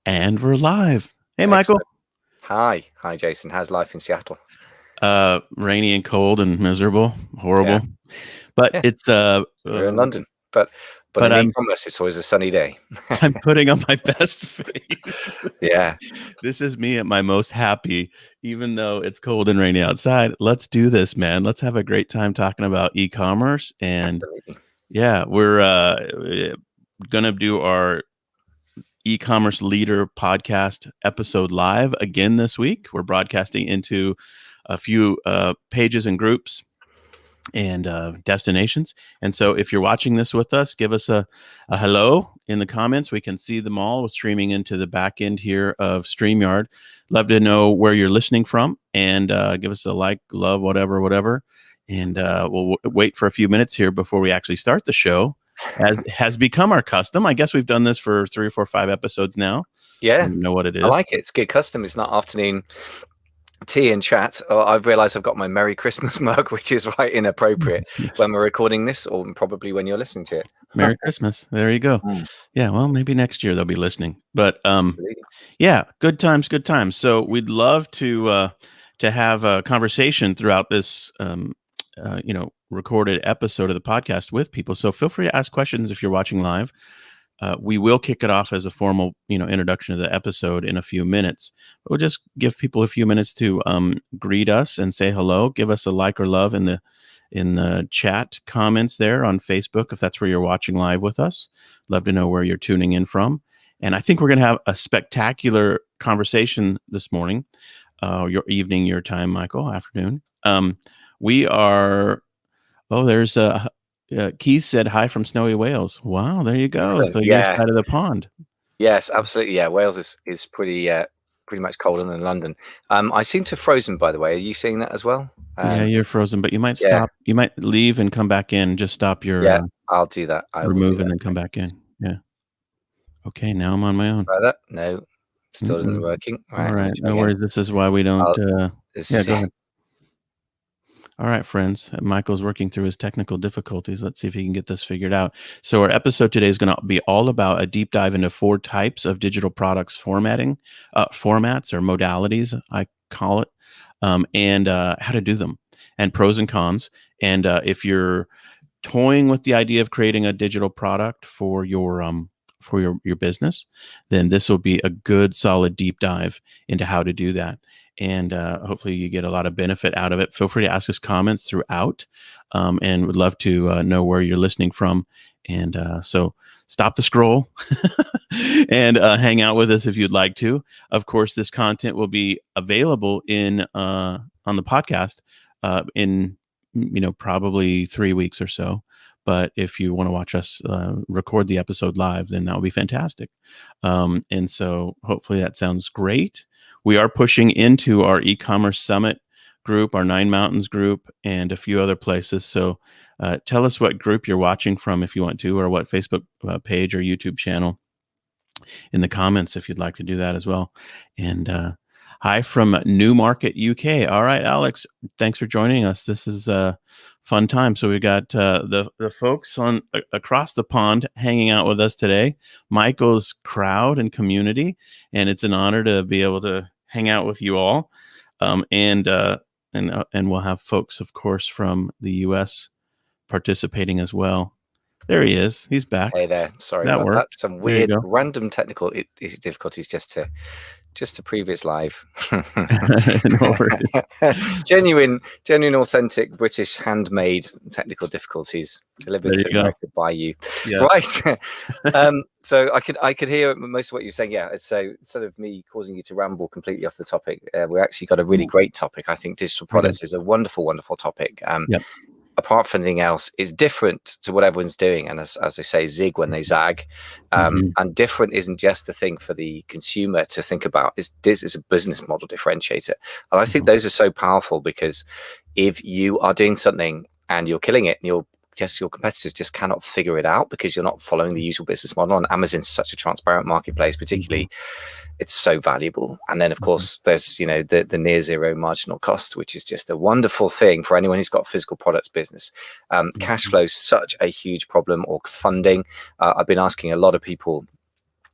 And we're live. Hey, Michael. Excellent. Hi, Jason. How's life in Seattle? Rainy and cold and miserable, horrible. Yeah, But yeah. it's We're in London, but but in I'm e-commerce, it's always a sunny day. I'm putting on my best face. Yeah, This is me at my most happy, even though it's cold and rainy outside. Let's do this, man. Let's have a great time talking about e-commerce. And absolutely. yeah, we're gonna do our e-commerce leader podcast episode live again this week. We're broadcasting into a few pages and groups and destinations. And so if you're watching this with us, give us a hello in the comments. We can see them all. We're streaming into the back end here of StreamYard. Love to know where you're listening from, and give us a like, love, whatever. And we'll wait for a few minutes here before we actually start the show, as has become our custom. I guess we've done this for 3 or 4 or 5 episodes now. Yeah, I don't know what it is. I like it. It's good custom. It's not afternoon tea and chat. I've realized I've got my Merry Christmas mug, which is right inappropriate when we're recording this, or probably when you're listening to it. Merry Christmas. There you go. Yeah, well, maybe next year they'll be listening. But yeah, good times. So we'd love to have a conversation throughout this recorded episode of the podcast with people. So feel free to ask questions if you're watching live. We will kick it off as a formal, introduction to the episode in a few minutes. We'll just give people a few minutes to greet us and say hello. Give us a like or love in the chat comments there on Facebook, if that's where you're watching live with us. Love to know where you're tuning in from. And I think we're going to have a spectacular conversation this morning, your evening, your time, Michael, afternoon. We are. Oh, there's Keith said hi from snowy Wales. Wow, there you go. So you're side of the pond. Yes, absolutely. Yeah, Wales is pretty much colder than London. I seem to have frozen, by the way. Are you seeing that as well? Yeah, you're frozen, but you might stop. You might leave and come back in. Just stop your. Yeah, I'll do that. Remove and then come back in. Yeah. Okay, now I'm on my own. Try that? No, still isn't working. All right, no worries. This is why we don't. Yeah, go ahead. All right, friends. Michael's working through his technical difficulties. Let's see if he can get this figured out. So our episode today is going to be all about a deep dive into 4 types of digital products formats or modalities, I call it, and how to do them, and pros and cons. And if you're toying with the idea of creating a digital product for your business, then this will be a good, solid deep dive into how to do that. And hopefully you get a lot of benefit out of it. Feel free to ask us comments throughout, and would love to know where you're listening from. And so stop the scroll and hang out with us if you'd like to. Of course, this content will be available on the podcast in probably 3 weeks or so. But if you want to watch us record the episode live, then that would be fantastic. And so hopefully that sounds great. We are pushing into our e-commerce summit group, our 9 Mountains group, and a few other places. So tell us what group you're watching from if you want to, or what Facebook page or YouTube channel in the comments if you'd like to do that as well. And hi from Newmarket, UK. All right, Alex, thanks for joining us. This is a fun time. So we got the folks across the pond hanging out with us today, Michael's crowd and community, and it's an honor to be able to hang out with you all. And we'll have folks, of course, from the US participating as well. There he is. He's back. Hey there. Sorry about that. Some weird, random technical difficulties just to previous live. genuine, authentic British handmade technical difficulties delivered to America by you. Yes. Right. So I could hear most of what you're saying. Yeah, it's so instead of me causing you to ramble completely off the topic, we actually got a really great topic. I think digital products is a wonderful topic. Apart from anything else, is different to what everyone's doing, and as they say, zig when they zag. And different isn't just the thing for the consumer to think about. This is a business model differentiator, and I think those are so powerful, because if you are doing something and you're killing it, and your competitors just cannot figure it out because you're not following the usual business model. And Amazon's such a transparent marketplace, particularly. It's so valuable. And then of course there's the near zero marginal cost, which is just a wonderful thing for anyone who's got a physical products business. Cash flow is such a huge problem, or funding. I've been asking a lot of people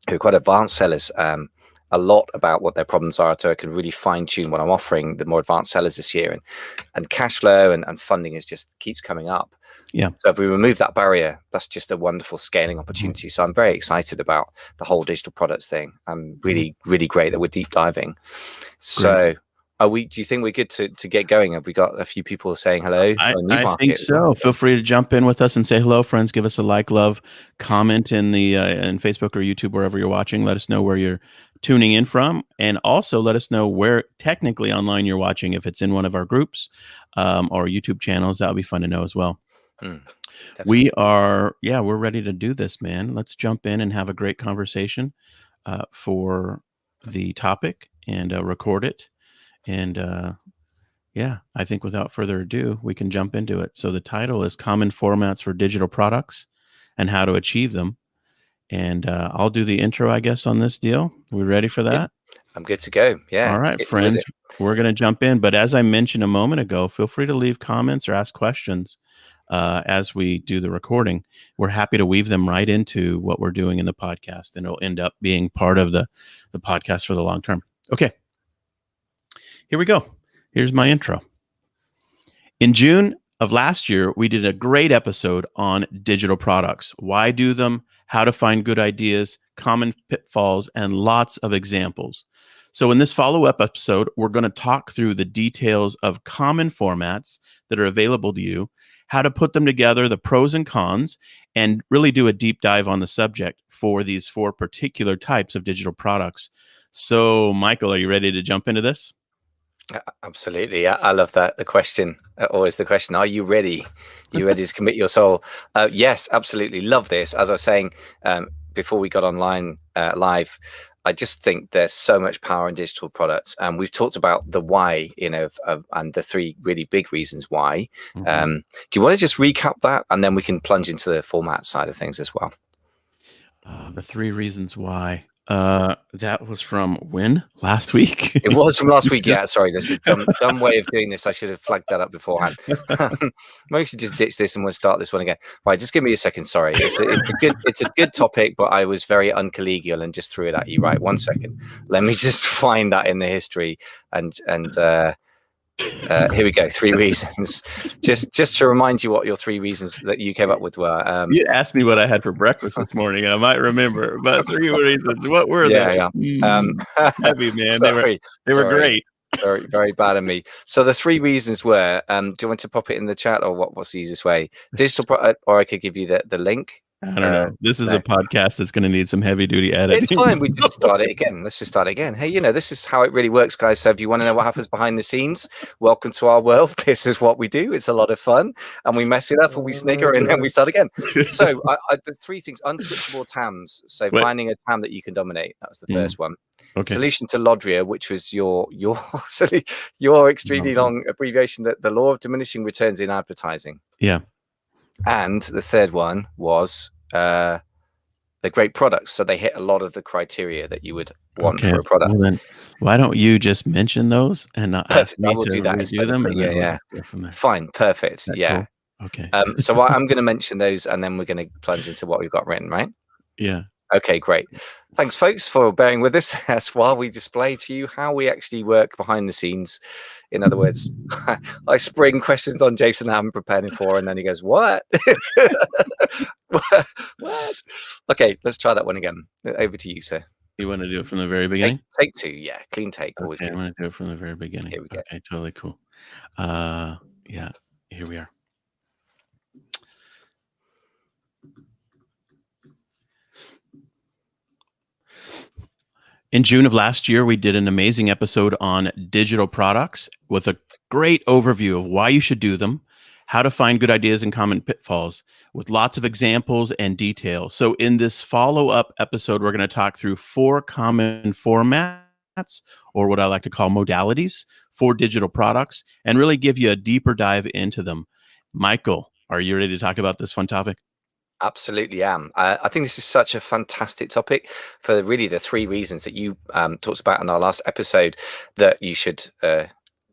who are quite advanced sellers, a lot about what their problems are, so I can really fine tune what I'm offering the more advanced sellers this year. And cash flow and funding is just keeps coming up. Yeah. So if we remove that barrier, that's just a wonderful scaling opportunity. So I'm very excited about the whole digital products thing. I'm really, really great that we're deep diving. So do you think we're good to get going? Have we got a few people saying hello? I think so. Feel free to jump in with us and say hello, friends. Give us a like, love, comment in the in Facebook or YouTube, wherever you're watching. Let us know where you're tuning in from, and also let us know where technically online you're watching. If it's in one of our groups or YouTube channels, that would be fun to know as well. We're ready to do this, man. Let's jump in and have a great conversation for the topic and record it. And I think without further ado, we can jump into it. So the title is Common Formats for Digital Products and How to Achieve Them. And I'll do the intro, I guess, on this deal. We ready for that? I'm good to go. Yeah. All right, friends, we're going to jump in. But as I mentioned a moment ago, feel free to leave comments or ask questions as we do the recording. We're happy to weave them right into what we're doing in the podcast, and it'll end up being part of the podcast for the long term. Okay, here we go. Here's my intro. In June of last year, we did a great episode on digital products. Why do them? How to find good ideas, common pitfalls, and lots of examples. So in this follow-up episode, we're going to talk through the details of common formats that are available to you, how to put them together, the pros and cons, and really do a deep dive on the subject for these 4 particular types of digital products. So, Michael, are you ready to jump into this? Absolutely. I love that. The question, always the question, are you ready? You ready to commit your soul? Yes, absolutely. Love this. As I was saying before we got online live, I just think there's so much power in digital products. And we've talked about the why, and the 3 really big reasons why. Do you want to just recap that? And then we can plunge into the format side of things as well. The 3 reasons why. That was from when? Last week? It was from last week. Yeah, sorry. This is a dumb way of doing this. I should have flagged that up beforehand. Maybe we should just ditch this and we'll start this one again. Right, just give me a second. Sorry. It's a good topic, but I was very uncollegial and just threw it at you. Right, 1 second. Let me just find that in the history and here we go. 3 reasons. Just to remind you what your 3 reasons that you came up with were. You asked me what I had for breakfast this morning, and I might remember. But 3 reasons. What were they? Heavy, man. Sorry, they were great. Very, very bad of me. So the 3 reasons were. Do you want to pop it in the chat, or what's the easiest way? Digital, or I could give you the link. I don't know. This is a podcast that's going to need some heavy duty editing. It's fine. We just start it again. Let's just start again. Hey, this is how it really works, guys. So if you want to know what happens behind the scenes, welcome to our world. This is what we do. It's a lot of fun, and we mess it up and we snigger and then we start again. So the 3 things: unswitchable TAMs. So finding a TAM that you can dominate. That was the first one. Okay. Solution to Lodria, which was your extremely long abbreviation, that the law of diminishing returns in advertising. Yeah. And the third one was the great products. So they hit a lot of the criteria that you would want for a product. Well, then, why don't you just mention those and not ask me to do that redo them? Yeah. Fine. Perfect. Yeah. Cool? Okay. So I'm going to mention those, and then we're going to plunge into what we've got written, right? Yeah. Okay, great. Thanks, folks, for bearing with us as while we display to you how we actually work behind the scenes. In other words, I spring questions on Jason I haven't prepared him for, and then he goes, what? What? Okay, let's try that one again. Over to you, sir. You want to do it from the very beginning? Take 2, yeah. Clean take. Always good. I'm going to do it from the very beginning. Here we go. Okay, totally cool. Yeah, here we are. In June of last year, we did an amazing episode on digital products with a great overview of why you should do them, how to find good ideas and common pitfalls, with lots of examples and detail. So in this follow-up episode, we're going to talk through 4 common formats, or what I like to call modalities, for digital products, and really give you a deeper dive into them. Michael, are you ready to talk about this fun topic? Absolutely am. I think this is such a fantastic topic for really the 3 reasons that you talked about in our last episode that you should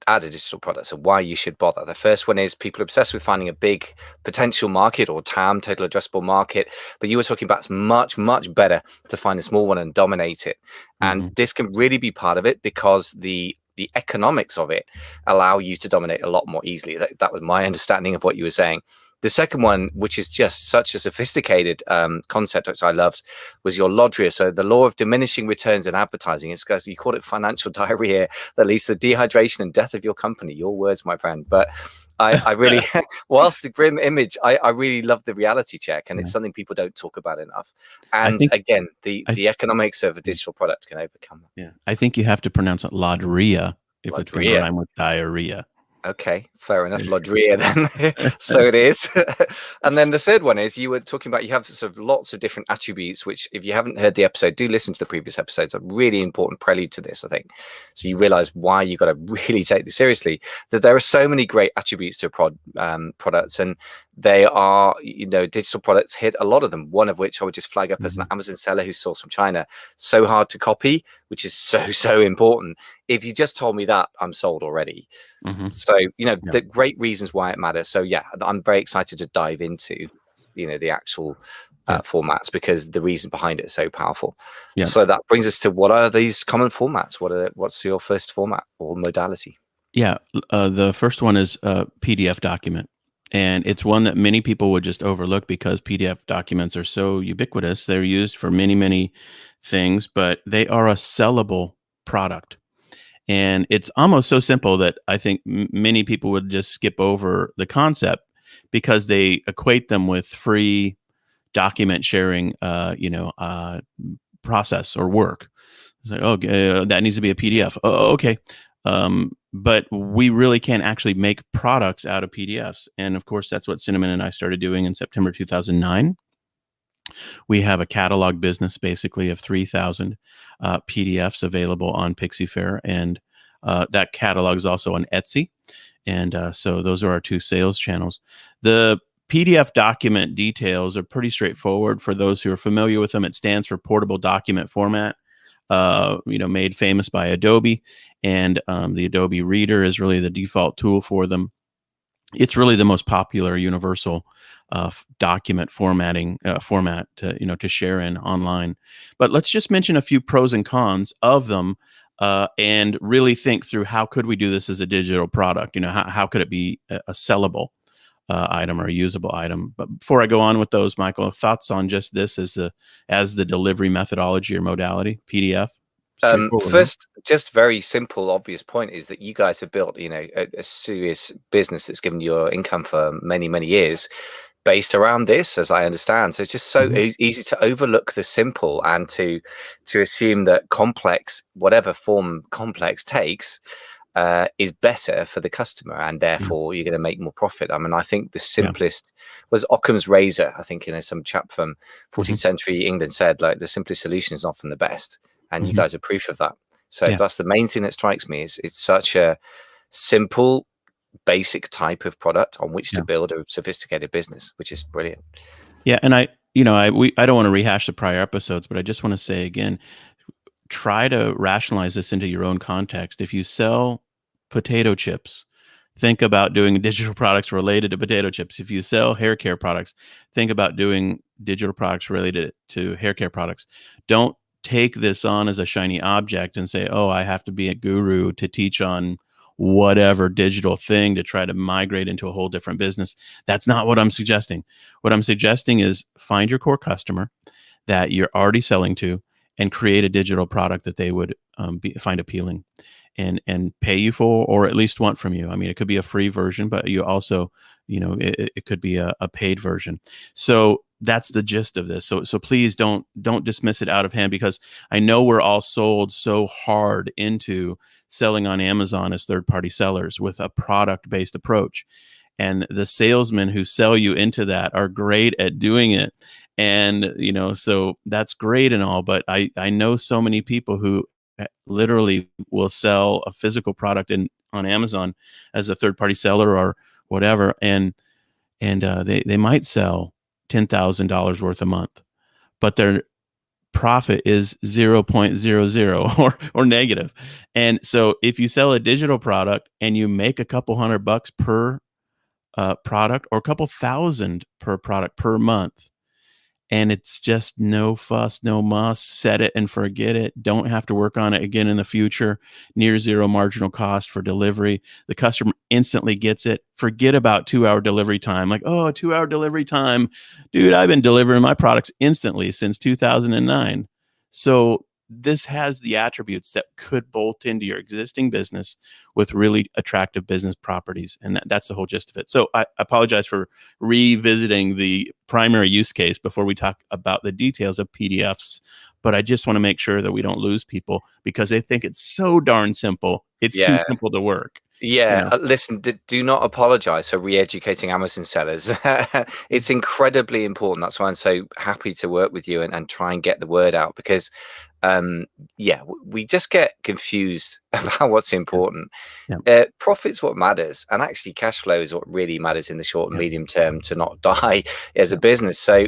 add a digital product, so why you should bother. The first one is people are obsessed with finding a big potential market, or TAM, total addressable market, but you were talking about it's much better to find a small one and dominate it. And this can really be part of it, because the economics of it allow you to dominate a lot more easily. That was my understanding of what you were saying. The second one, which is just such a sophisticated concept, which I loved, was your LODRIA. So the law of diminishing returns in advertising. It's because you call it financial diarrhea that leads to dehydration and death of your company. Your words, my friend. But I really, whilst the grim image, I really love the reality check, and it's something people don't talk about enough. And again, the economics of a digital product can overcome that. Yeah, I think you have to pronounce it LODRIA if it's going to rhyme with diarrhea. Okay, fair enough. LODRIA then. So it is. And then the third one is, you were talking about, you have sort of lots of different attributes, which if you haven't heard the episode, do listen to the previous episodes. A really important prelude to this, I think. So you realize why you got to really take this seriously, that there are so many great attributes to products, and they are, digital products hit a lot of them. One of which I would just flag up as an Amazon seller who sourced from China. So hard to copy, which is so important. If you just told me that, I'm sold already. So, the great reasons why it matters. So yeah, I'm very excited to dive into, the actual formats, because the reason behind it is so powerful. So that brings us to, what are these common formats? What's your first format or modality? Yeah, the first one is a PDF document. And it's one that many people would just overlook, because PDF documents are so ubiquitous. They're used for many things, but they are a sellable product. And it's almost so simple that I think many people would just skip over the concept, because they equate them with free document sharing, process or work. It's like, okay, that needs to be a PDF. Oh, okay. But we really can't actually make products out of PDFs. And of course, that's what Cinnamon and I started doing in September 2009. We have a catalog business, basically, of 3,000 PDFs available on Pixiefair, and that catalog is also on Etsy. And so those are our two sales channels. The PDF document details are pretty straightforward for those who are familiar with them. It stands for Portable Document Format. Made famous by Adobe, and the Adobe Reader is really the default tool for them. It's really the most popular universal document formatting format to share in online. But let's just mention a few pros and cons of them, and really think through, how could we do this as a digital product? How could it be a sellable item or a usable item? But before I go on with those, Michael, thoughts on just this as the delivery methodology or modality, PDF? First, just very simple, obvious point is that you guys have built, a serious business that's given you your income for many years based around this, as I understand. So it's just so easy to overlook the simple, and to assume that complex, whatever form complex takes, is better for the customer, and therefore you're going to make more profit. I mean, I think the simplest was Occam's razor. I think, some chap from 14th century England said, like, the simplest solution is often the best. And you guys are proof of that. So that's the main thing that strikes me, is it's such a simple, basic type of product on which to build a sophisticated business, which is brilliant. Yeah. And I don't want to rehash the prior episodes, but I just want to say again, try to rationalize this into your own context. If you sell potato chips, think about doing digital products related to potato chips. If you sell hair care products, think about doing digital products related to hair care products. Don't take this on as a shiny object and say, oh, I have to be a guru to teach on whatever digital thing to try to migrate into a whole different business. That's not what I'm suggesting. What I'm suggesting is, find your core customer that you're already selling to, and create a digital product that they would find appealing and pay you for, or at least want from you. I mean, it could be a free version, but you also, it could be a paid version. So that's the gist of this. So please don't dismiss it out of hand, because I know we're all sold so hard into selling on Amazon as third-party sellers with a product-based approach. And the salesmen who sell you into that are great at doing it. And, so that's great and all, but I know so many people who literally will sell a physical product on Amazon as a third-party seller or whatever. And they might sell $10,000 worth a month, but they're profit is 0.00 or negative. And so if you sell a digital product and you make a couple $100 per product, or a couple thousand per product per month, and it's just no fuss, no muss, set it and forget it. Don't have to work on it again in the future. Near zero marginal cost for delivery. The customer instantly gets it. Forget about 2-hour delivery time. Like, oh, 2-hour delivery time. Dude, I've been delivering my products instantly since 2009. So this has the attributes that could bolt into your existing business with really attractive business properties. And that's the whole gist of it. So I apologize for revisiting the primary use case before we talk about the details of PDFs. But I just want to make sure that we don't lose people because they think it's so darn simple. It's too simple to work. Yeah, listen, do not apologize for re-educating Amazon sellers. It's incredibly important. That's why I'm so happy to work with you and try and get the word out, because we just get confused about what's important. Profit's what matters, and actually cash flow is what really matters in the short and medium term to not die as a business. So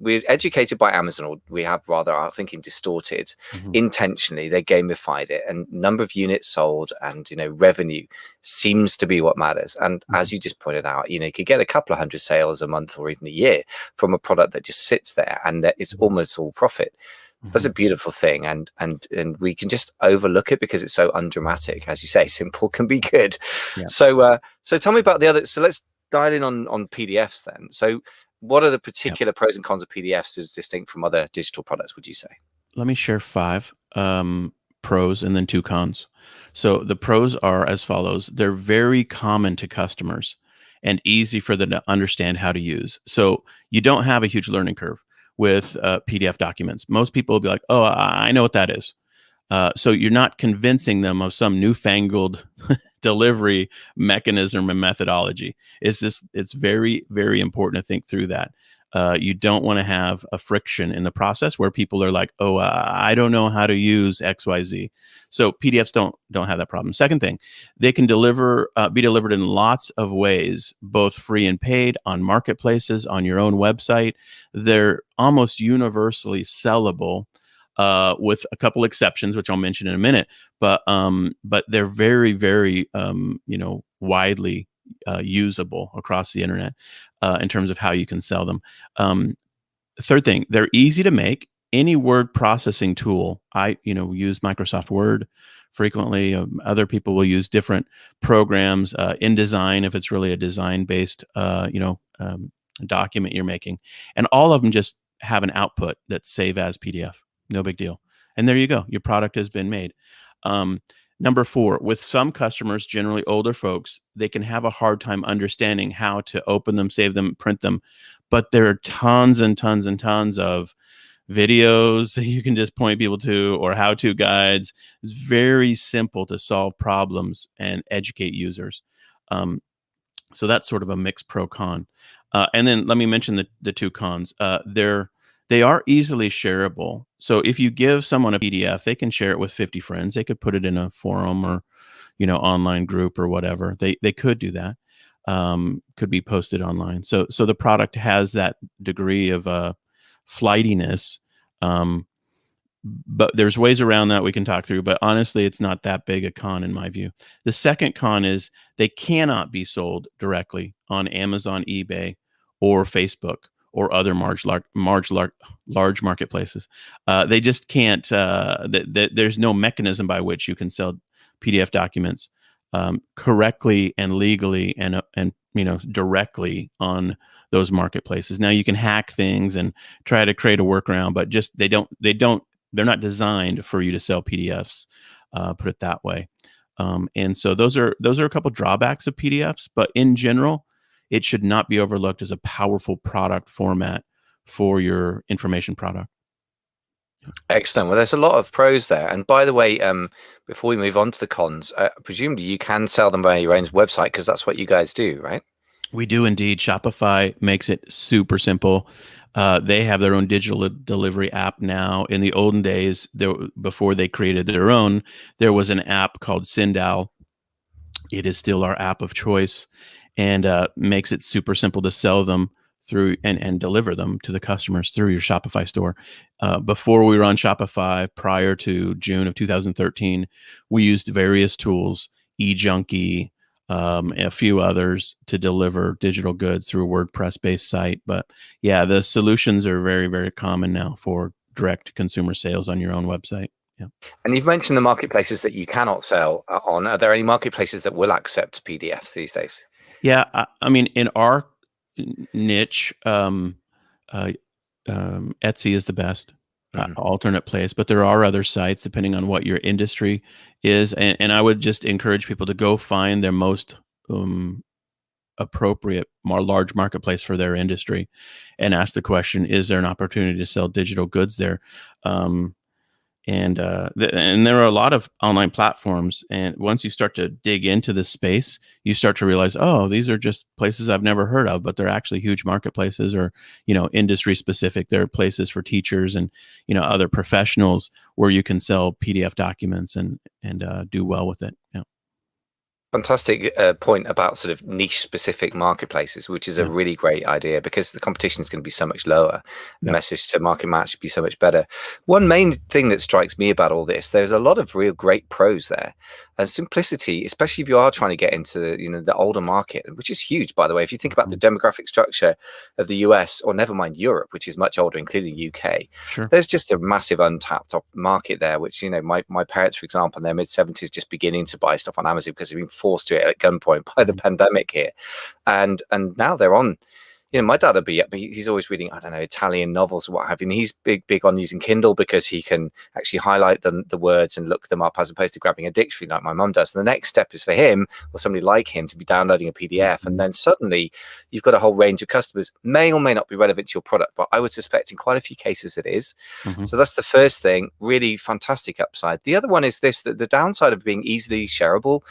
we're educated by Amazon, or we have rather our thinking distorted intentionally. They gamified it, and number of units sold and revenue seems to be what matters. And as you just pointed out, you could get a couple of hundred sales a month or even a year from a product that just sits there and that it's almost all profit. That's a beautiful thing, and we can just overlook it because it's so undramatic. As you say, simple can be good. So tell me about the other. So let's dial in on PDFs then. So what are the particular pros and cons of PDFs as distinct from other digital products, would you say? Let me share 5 pros and then 2 cons. So the pros are as follows. They're very common to customers and easy for them to understand how to use. So you don't have a huge learning curve with PDF documents. Most people will be like, oh, I know what that is. So you're not convincing them of some newfangled delivery mechanism and methodology. It's very, very important to think through that. You don't want to have a friction in the process where people are like, oh, I don't know how to use XYZ. So PDFs don't have that problem. Second thing, they can be delivered in lots of ways, both free and paid, on marketplaces, on your own website. They're almost universally sellable, with a couple exceptions, which I'll mention in a minute. But they're very, very widely usable across the internet in terms of how you can sell them. Third thing, they're easy to make. Any word processing tool, I use Microsoft Word frequently. Other people will use different programs, InDesign if it's really a design-based document you're making, and all of them just have an output that's save as PDF. No big deal. And there you go. Your product has been made. Number 4, with some customers, generally older folks, they can have a hard time understanding how to open them, save them, print them. But there are tons and tons and tons of videos that you can just point people to, or how-to guides. It's very simple to solve problems and educate users. So that's sort of a mixed pro-con. And then let me mention the 2 cons. They are easily shareable. So if you give someone a PDF, they can share it with 50 friends. They could put it in a forum or, online group or whatever. They could do that. Could be posted online. So the product has that degree of flightiness. But there's ways around that we can talk through. But honestly, it's not that big a con in my view. The second con is they cannot be sold directly on Amazon, eBay, or Facebook, or other large marketplaces. They just can't. There's no mechanism by which you can sell PDF documents correctly and legally and directly on those marketplaces. Now you can hack things and try to create a workaround, but just they're not designed for you to sell PDFs. Put it that way. And so those are a couple drawbacks of PDFs, but in general, it should not be overlooked as a powerful product format for your information product. Excellent. Well, there's a lot of pros there. And by the way, before we move on to the cons, presumably you can sell them via your own website, because that's what you guys do, right? We do indeed. Shopify makes it super simple. They have their own digital delivery app now. In the olden days, before they created their own, there was an app called Kindle. It is still our app of choice, and makes it super simple to sell them through and deliver them to the customers through your Shopify store. Before we were on Shopify, prior to June of 2013, we used various tools, eJunkie, a few others, to deliver digital goods through a WordPress-based site. But yeah, the solutions are very, very common now for direct consumer sales on your own website. Yeah. And you've mentioned the marketplaces that you cannot sell on. Are there any marketplaces that will accept PDFs these days? Yeah, I mean, in our niche, Etsy is the best alternate place, but there are other sites depending on what your industry is. And I would just encourage people to go find their most appropriate, more large marketplace for their industry and ask the question, is there an opportunity to sell digital goods there? And there are a lot of online platforms, and once you start to dig into this space, you start to realize, oh, these are just places I've never heard of, but they're actually huge marketplaces, or industry specific. There are places for teachers and other professionals where you can sell PDF documents and do well with it. Yeah. Fantastic point about sort of niche specific marketplaces, which is a really great idea, because the competition is going to be so much lower. The message to market match should be so much better. One main thing that strikes me about all this, there's a lot of real great pros there, and simplicity, especially if you are trying to get into the older market, which is huge, by the way. If you think about the demographic structure of the US, or never mind Europe, which is much older, including UK, there's just a massive untapped market there, which my parents, for example, in their mid-70s, just beginning to buy stuff on Amazon because they've been forced to it at gunpoint by the pandemic here, and now they're on. My dad would be, he's always reading, I don't know, Italian novels or what have you, and he's big on using Kindle because he can actually highlight the words and look them up, as opposed to grabbing a dictionary like my mum does. And the next step is for him, or somebody like him, to be downloading a PDF, and then suddenly you've got a whole range of customers. May or may not be relevant to your product, but I would suspect in quite a few cases it is. So that's the first thing, really fantastic upside. The other one is this, that the downside of being easily shareable,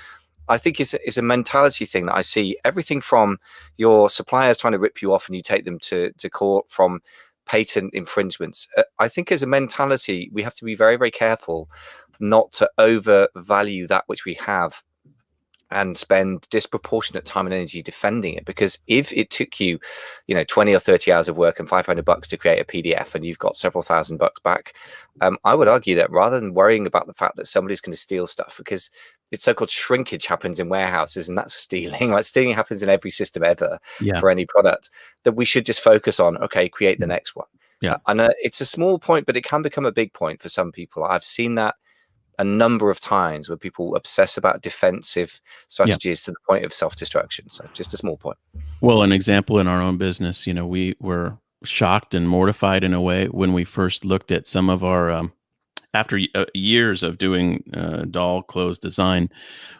I think is a mentality thing that I see. Everything from your suppliers trying to rip you off and you take them to court, from patent infringements. I think as a mentality, we have to be very, very careful not to overvalue that which we have and spend disproportionate time and energy defending it. Because if it took you 20 or 30 hours of work and $500 to create a PDF, and you've got several $1,000 back, I would argue that rather than worrying about the fact that somebody's going to steal stuff, because it's so-called shrinkage happens in warehouses, and that's stealing. Like, stealing happens in every system ever for any product, that we should just focus on, okay, create the next one. And it's a small point, but it can become a big point for some people. I've seen that a number of times, where people obsess about defensive strategies to the point of self-destruction. So just a small point. Well, an example in our own business, we were shocked and mortified in a way when we first looked at some of our after years of doing doll clothes design,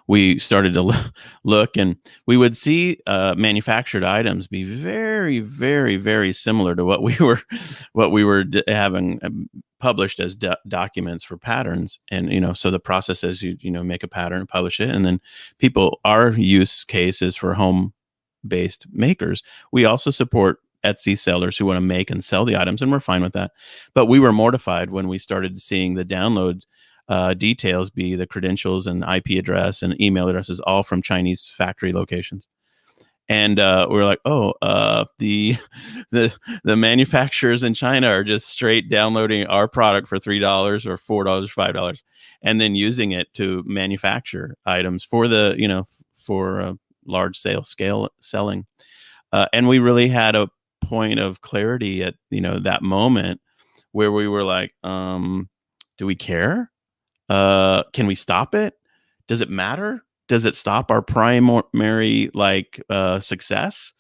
we started to look, and we would see manufactured items be very, very, very similar to what we were having published as documents for patterns. And so the process is you make a pattern, publish it, and then our use case is for home-based makers. We also support Etsy sellers who want to make and sell the items, and we're fine with that. But we were mortified when we started seeing the download details be the credentials and IP address and email addresses, all from Chinese factory locations. And we were like, the manufacturers in China are just straight downloading our product for $3 or $4, $5, and then using it to manufacture items for for large scale selling. And we really had a point of clarity at that moment, where we were like, do we care? Can we stop it? Does it matter? Does it stop our primary success?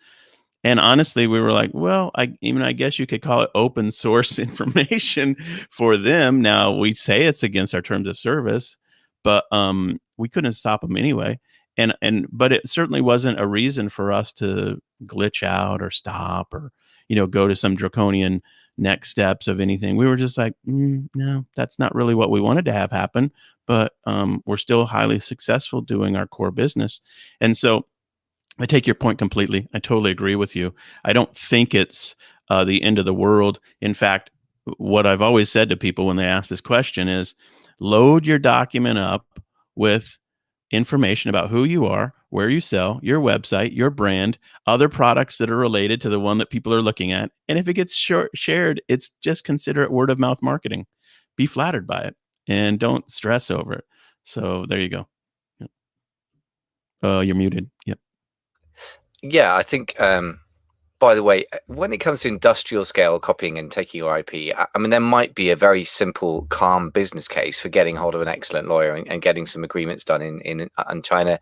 And honestly, we were like, well, I guess you could call it open source information for them. Now, we say it's against our terms of service, but we couldn't stop them anyway. But it certainly wasn't a reason for us to glitch out or stop or go to some draconian next steps of anything. We were just like, no, that's not really what we wanted to have happen, but we're still highly successful doing our core business. And so I take your point completely. I totally agree with you. I don't think it's the end of the world. In fact, what I've always said to people when they ask this question is, load your document up with information about who you are, where you sell, your website, your brand, other products that are related to the one that people are looking at. And if it gets shared, it's just consider it word of mouth marketing. Be flattered by it and don't stress over it. So there you go. Yep. You're muted. Yep. Yeah, I think by the way, when it comes to industrial scale copying and taking your IP, I mean, there might be a very simple, calm business case for getting hold of an excellent lawyer and getting some agreements done in China.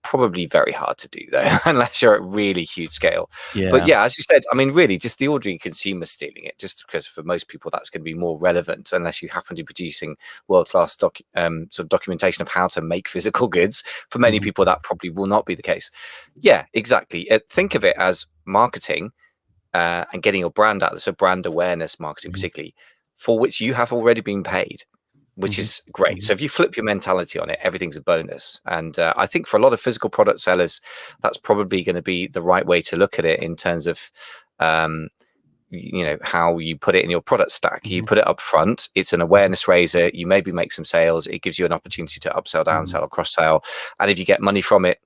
Probably very hard to do though, unless you're at really huge scale. Yeah. But yeah, as you said, I mean, really, just the ordinary consumer stealing it, just because for most people that's going to be more relevant, unless you happen to be producing world-class sort of documentation of how to make physical goods. For many people, that probably will not be the case. Yeah, exactly. Think of it as marketing and getting your brand out there, so brand awareness marketing, particularly, for which you have already been paid, which is great. So if you flip your mentality on it, everything's a bonus. And I think for a lot of physical product sellers, that's probably going to be the right way to look at it in terms of, how you put it in your product stack. You put it up front. It's an awareness raiser. You maybe make some sales. It gives you an opportunity to upsell, downsell, or cross sell. And if you get money from it,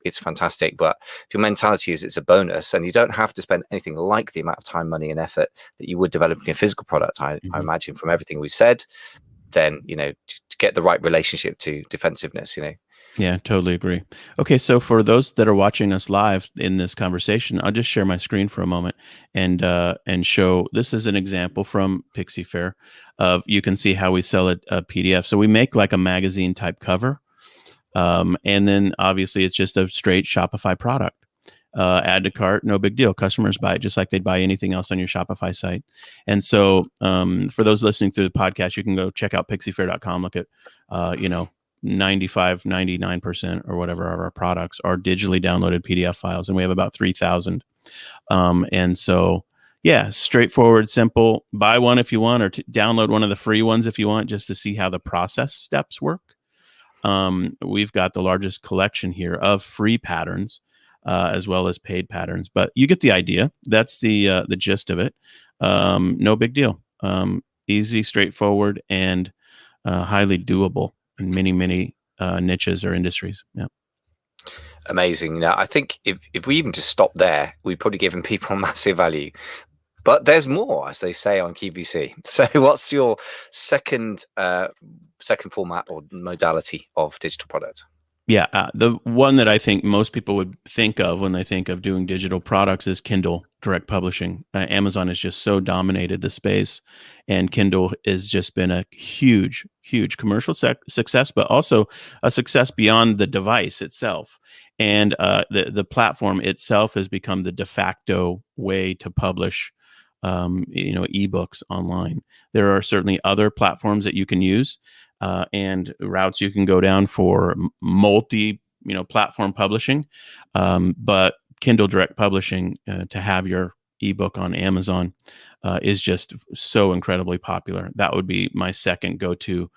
it's fantastic. But if your mentality is it's a bonus and you don't have to spend anything like the amount of time, money, and effort that you would developing a physical product, I imagine from everything we've said, then to get the right relationship to defensiveness. Yeah, totally agree. Okay, so for those that are watching us live in this conversation, I'll just share my screen for a moment and show. This is an example from Pixie Fair of, you can see how we sell a PDF. So we make like a magazine type cover, and then obviously it's just a straight Shopify product. Add to cart, no big deal. Customers buy it just like they'd buy anything else on your Shopify site. And so for those listening to the podcast, you can go check out pixiefair.com. Look at, 95, 99% or whatever of our products are digitally downloaded PDF files. And we have about 3,000. And so, yeah, straightforward, simple. Buy one if you want, or download one of the free ones if you want, just to see how the process steps work. We've got the largest collection here of free patterns, as well as paid patterns, but you get the idea. That's the gist of it. No big deal. Easy, straightforward, and highly doable in many niches or industries. Yeah. Amazing. Now, I think if we even just stop there, we've probably given people massive value. But there's more, as they say on QVC. So what's your second format or modality of digital product? Yeah, the one that I think most people would think of when they think of doing digital products is Kindle direct publishing. Amazon has just so dominated the space, and Kindle has just been a huge commercial success, but also a success beyond the device itself. And the platform itself has become the de facto way to publish ebooks online. There are certainly other platforms that you can use, and routes you can go down for multi platform publishing, but Kindle direct publishing, to have your ebook on Amazon, is just so incredibly popular. That would be my second go-to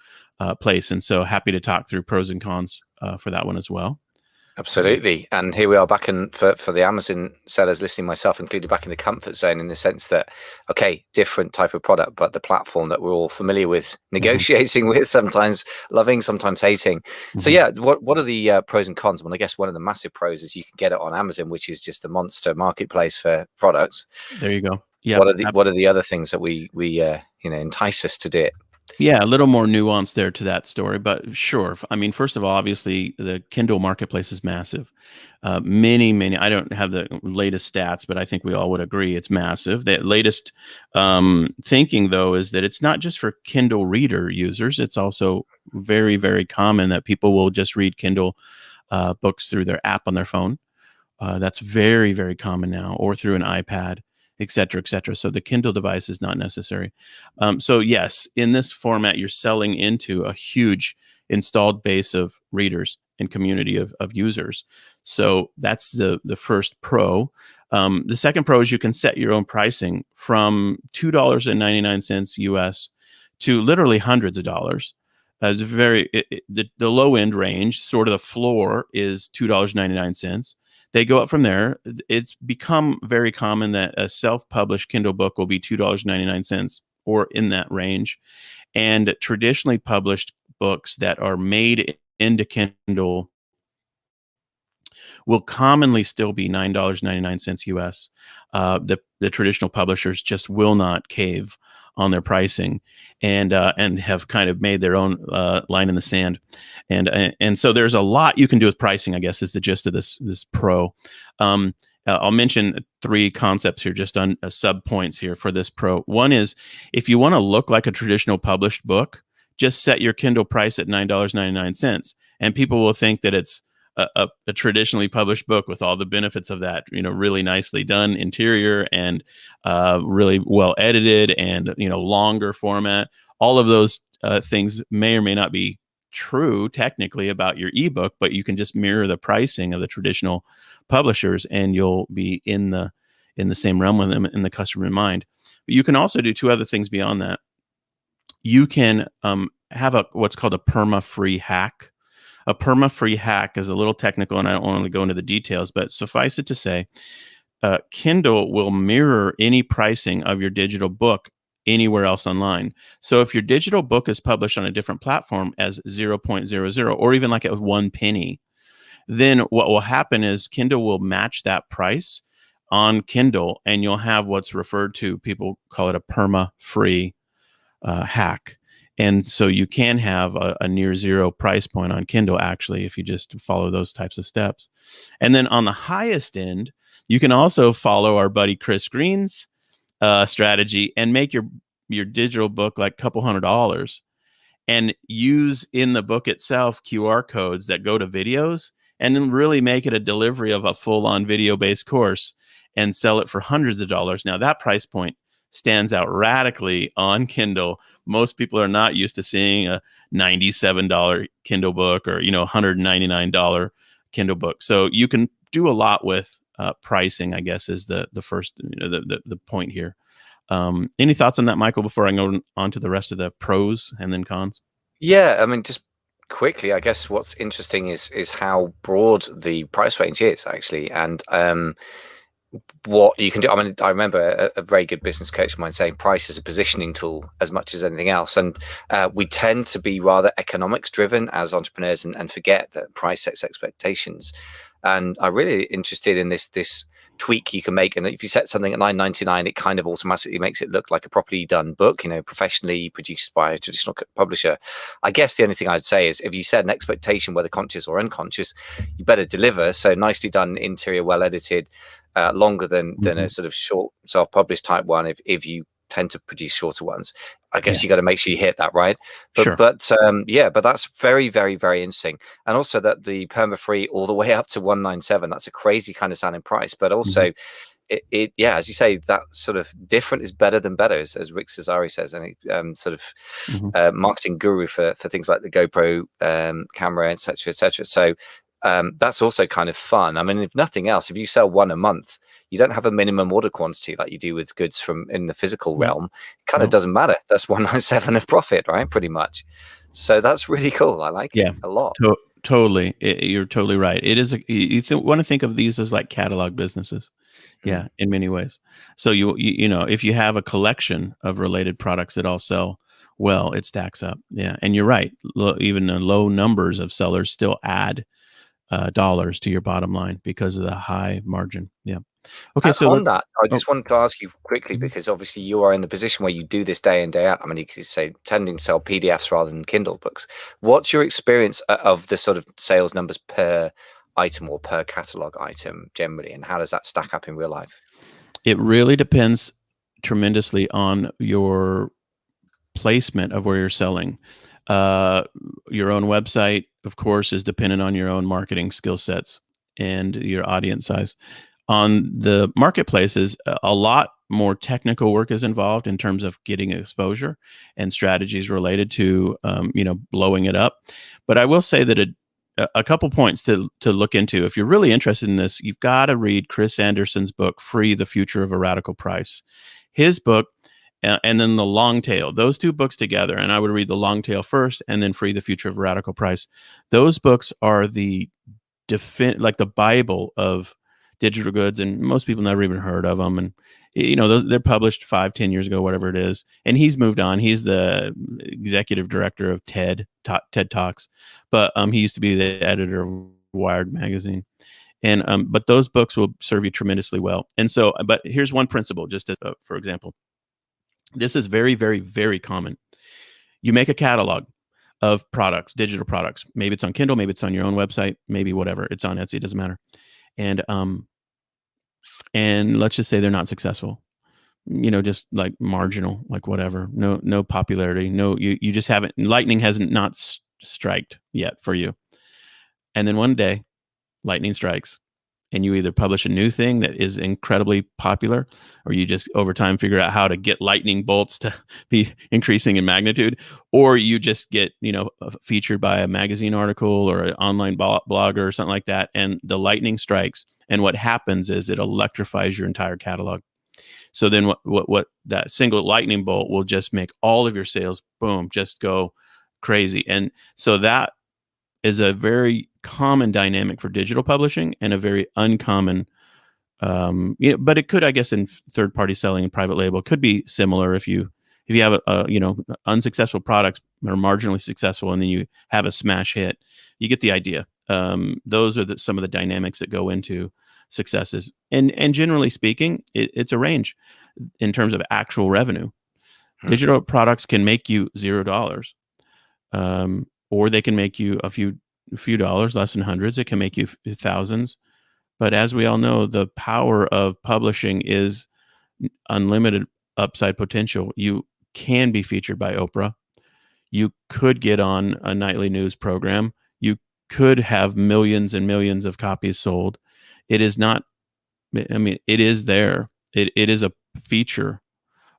place, and so happy to talk through pros and cons for that one as well. Absolutely. And here we are back in for the Amazon sellers listening, myself included, back in the comfort zone, in the sense that, okay, different type of product, but the platform that we're all familiar with negotiating with, sometimes loving, sometimes hating. So yeah, what are the pros and cons? Well, I guess one of the massive pros is you can get it on Amazon, which is just a monster marketplace for products. There you go. Yeah. What are the other things that we entice us to do it? Yeah, a little more nuance there to that story, but sure. I mean, first of all, obviously, the Kindle marketplace is massive. Many, I don't have the latest stats, but I think we all would agree it's massive. The latest thinking, though, is that it's not just for Kindle reader users. It's also very, very common that people will just read Kindle books through their app on their phone. That's very, very common now, or through an iPad, et cetera, et cetera. So the Kindle device is not necessary. So yes, in this format, you're selling into a huge installed base of readers and community of users. So that's the first pro. The second pro is you can set your own pricing from $2.99 US to literally hundreds of dollars. As the low end range, sort of the floor, is $2.99. They go up from there. It's become very common that a self-published Kindle book will be $2.99 or in that range. And traditionally published books that are made into Kindle will commonly still be $9.99 US. The traditional publishers just will not cave on their pricing, and have kind of made their own line in the sand, and so there's a lot you can do with pricing, I guess, is the gist of this pro. I'll mention 3 concepts here, just on sub points here for this pro. One is, if you want to look like a traditional published book, just set your Kindle price at $9.99, and people will think that it's a traditionally published book with all the benefits of that, really nicely done interior, and really well edited, and longer format. All of those things may or may not be true technically about your ebook, but you can just mirror the pricing of the traditional publishers, and you'll be in the same realm with them, in the customer in mind. But you can also do 2 other things beyond that. You can have what's called a perma-free hack. A perma-free hack is a little technical, and I don't want to go into the details, but suffice it to say, Kindle will mirror any pricing of your digital book anywhere else online. So if your digital book is published on a different platform as 0.00, or even like at 1 penny, then what will happen is Kindle will match that price on Kindle, and you'll have what's referred to, people call it a perma-free hack. And so you can have a near zero price point on Kindle, actually, if you just follow those types of steps. And then on the highest end, you can also follow our buddy Chris Green's strategy and make your digital book like a couple $100, and use in the book itself QR codes that go to videos, and then really make it a delivery of a full-on video-based course, and sell it for hundreds of dollars. Now, that price point stands out radically on Kindle. Most people are not used to seeing a $97 Kindle book, or $199 Kindle book. So you can do a lot with pricing, I guess, is the first the point here. Any thoughts on that, Michael, before I go on to the rest of the pros and then cons? Yeah, I mean, just quickly, I guess what's interesting is how broad the price range is, actually, and what you can do. I mean, I remember a very good business coach of mine saying price is a positioning tool as much as anything else. And we tend to be rather economics driven as entrepreneurs, and forget that price sets expectations. And I'm really interested in this tweak you can make. And if you set something at $9.99, it kind of automatically makes it look like a properly done book, professionally produced by a traditional publisher. I guess the only thing I'd say is, if you set an expectation, whether conscious or unconscious, you better deliver. So nicely done interior, well edited, longer than a sort of short self-published type one, if you tend to produce shorter ones. I guess you got to make sure you hit that, right? But sure. but that's very, very, very interesting. And also that the perma-free all the way up to 197, that's a crazy kind of sounding price. But also it as you say, that sort of different is better than better, as Rick Cesari says, and sort of marketing guru for things like the GoPro camera, etc., etc. So that's also kind of fun. I mean, if nothing else, if you sell 1 a month, you don't have a minimum order quantity like you do with goods from in the physical realm. It kind of doesn't matter. That's 197 of profit, right? Pretty much. So that's really cool. I like it a lot. Totally. You're totally right. It is. You want to think of these as like catalog businesses. Yeah, in many ways. So you know, if you have a collection of related products that all sell well, it stacks up. Yeah, and you're right. Even the low numbers of sellers still add dollars to your bottom line because of the high margin. Yeah. Okay. And so on that, I just wanted to ask you quickly, because obviously you are in the position where you do this day in, day out. I mean, you could say tending to sell PDFs rather than Kindle books. What's your experience of the sort of sales numbers per item or per catalog item generally, and how does that stack up in real life? It really depends tremendously on your placement of where you're selling. Your own website, of course, is dependent on your own marketing skill sets and your audience size. On the marketplaces, a lot more technical work is involved in terms of getting exposure and strategies related to, blowing it up. But I will say that a couple points to look into. If you're really interested in this, you've got to read Chris Anderson's book, Free: The Future of a Radical Price. His book, and then The Long Tail, those 2 books together, and I would read The Long Tail first and then Free: The Future of a Radical Price. Those books are the like the Bible of digital goods, and most people never even heard of them. And they're published 5-10 years ago, whatever it is. And he's moved on. He's the executive director of TED Talks, but he used to be the editor of Wired magazine. And but those books will serve you tremendously well. And so, but here's one principle, just as, for example, this is very, very, very common. You make a catalog of products, digital products. Maybe it's on Kindle, maybe it's on your own website, maybe whatever. It's on Etsy, it doesn't matter. And let's just say they're not successful. Just like marginal, like whatever. No popularity. No, you just haven't. Lightning hasn't not striked yet for you. And then one day, lightning strikes, and you either publish a new thing that is incredibly popular, or you just over time figure out how to get lightning bolts to be increasing in magnitude, or you just get featured by a magazine article or an online blogger or something like that, and the lightning strikes. And what happens is it electrifies your entire catalog. So then what that single lightning bolt will just make all of your sales, boom, just go crazy. And so that is a very common dynamic for digital publishing, and a very uncommon, but it could, I guess, in third-party selling and private label, could be similar. If you have unsuccessful products that are marginally successful, and then you have a smash hit, you get the idea. Those are some of the dynamics that go into successes. And generally speaking, it's a range in terms of actual revenue. Digital products can make you $0, or they can make you a few dollars, less than hundreds. It can make you thousands. But as we all know, the power of publishing is unlimited upside potential. You can be featured by Oprah. You could get on a nightly news program. You could have millions and millions of copies sold. It is not, it is there. It is a feature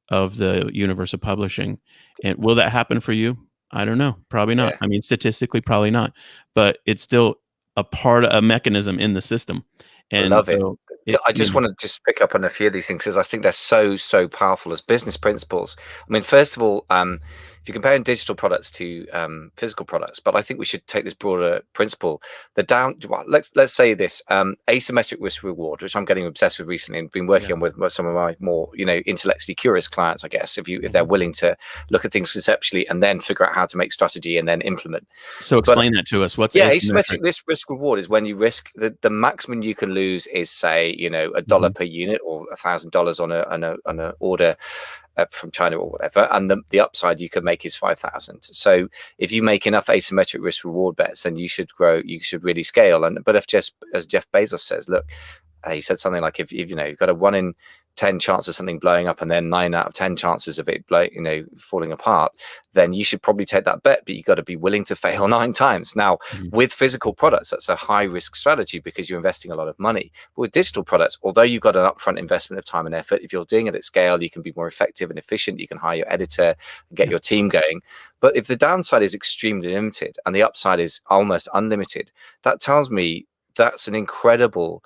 of the universe of publishing. And will that happen for you? I don't know. Probably not. Yeah. I mean, statistically, probably not. But it's still a mechanism in the system. And I love it. I just want to just pick up on a few of these things, because I think they're so powerful as business principles. I mean, first of all, if you're comparing digital products to physical products, but I think we should take this broader principle. Let's say this asymmetric risk reward, which I'm getting obsessed with recently, and been working on with some of my more intellectually curious clients, I guess, if they're willing to look at things conceptually and then figure out how to make strategy and then implement. So explain that to us. What's asymmetric risk reward is when you risk the maximum you can lose is, say, $1 per unit, or $1,000 on an order from China or whatever, and the upside you could make is 5,000. So if you make enough asymmetric risk reward bets, then you should grow. You should really scale. But if as Jeff Bezos says, look, he said something like, if you've got a 1 in 10 chance of something blowing up and then 9 out of 10 chances of it falling apart, then you should probably take that bet, but you got to be willing to fail 9 times. Now, with physical products, that's a high risk strategy because you're investing a lot of money. But with digital products, although you've got an upfront investment of time and effort, if you're doing it at scale, you can be more effective and efficient. You can hire your editor and get your team going. But if the downside is extremely limited and the upside is almost unlimited, that tells me that's an incredible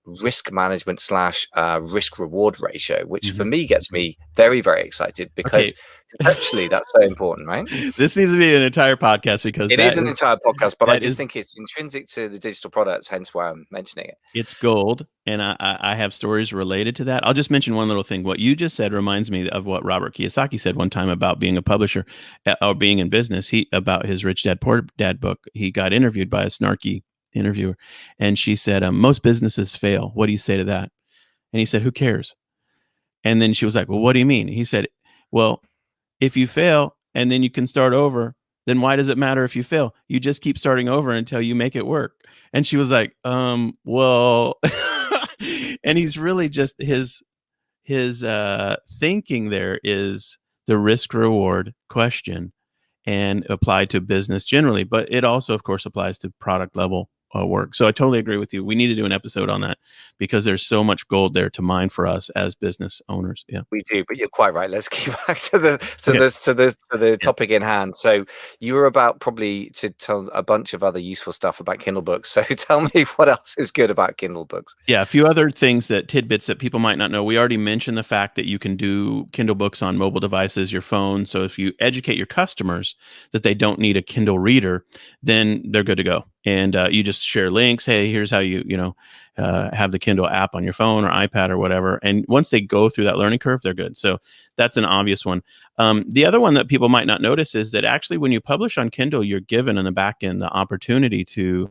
risk management / risk reward ratio, which for me gets me very, very excited, because conceptually that's so important, right? This needs to be an entire podcast, because it is an entire podcast, but I just think it's intrinsic to the digital products, hence why I'm mentioning it. It's gold, and I have stories related to that. I'll just mention one little thing. What you just said reminds me of what Robert Kiyosaki said one time about being a publisher or being in business. About his Rich Dad Poor Dad book. He got interviewed by a snarky interviewer, and she said, most businesses fail. What do you say to that? And he said, who cares? And then she was like, well, what do you mean? He said, well, if you fail and then you can start over, then why does it matter if you fail? You just keep starting over until you make it work. And she was like, well, and he's really just his thinking there is the risk reward question, and applied to business generally, but it also, of course, applies to product level work. So I totally agree with you. We need to do an episode on that, because there's so much gold there to mine for us as business owners. Yeah, we do. But you're quite right. Let's get back to the topic in hand. So you were about probably to tell a bunch of other useful stuff about Kindle books. So tell me what else is good about Kindle books. Yeah, a few other things, tidbits that people might not know. We already mentioned the fact that you can do Kindle books on mobile devices, your phone. So if you educate your customers that they don't need a Kindle reader, then they're good to go. And you just share links. Hey, here's how you have the Kindle app on your phone or iPad or whatever. And once they go through that learning curve, they're good. So that's an obvious one. The other one that people might not notice is that actually when you publish on Kindle, you're given in the back end the opportunity to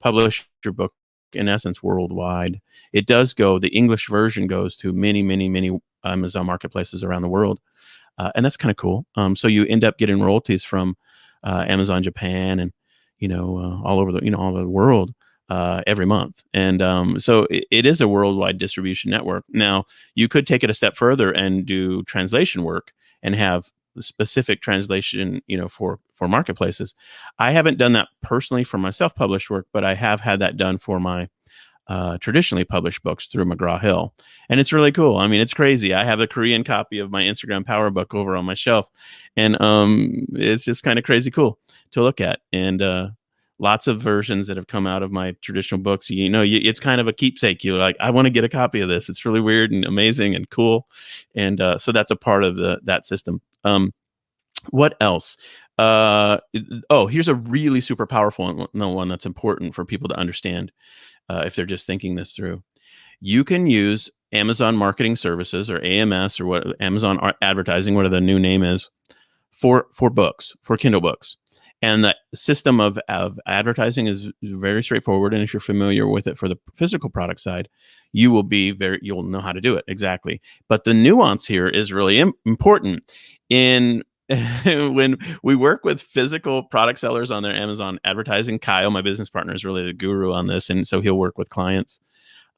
publish your book in essence worldwide. It does go, the English version goes to many, many, many Amazon marketplaces around the world. And that's kind of cool. So you end up getting royalties from Amazon Japan and, all over the world every month. And so it is a worldwide distribution network. Now, you could take it a step further and do translation work and have specific translation, for marketplaces. I haven't done that personally for my self-published work, but I have had that done for my traditionally published books through McGraw-Hill. And it's really cool. I mean, it's crazy. I have a Korean copy of my Instagram Power Book over on my shelf. And it's just kind of crazy cool to look at. And lots of versions that have come out of my traditional books. It's kind of a keepsake. You're like, I want to get a copy of this. It's really weird and amazing and cool. And so that's a part of that system. What else? Here's a really super powerful one that's important for people to understand. If they're just thinking this through, you can use Amazon Marketing Services, or AMS, or what Amazon Advertising, whatever the new name is, for books, for Kindle books. And the system of advertising is very straightforward. And if you're familiar with it for the physical product side, you'll know how to do it exactly. But the nuance here is really important. When we work with physical product sellers on their Amazon advertising, Kyle, my business partner, is really the guru on this, and so he'll work with clients.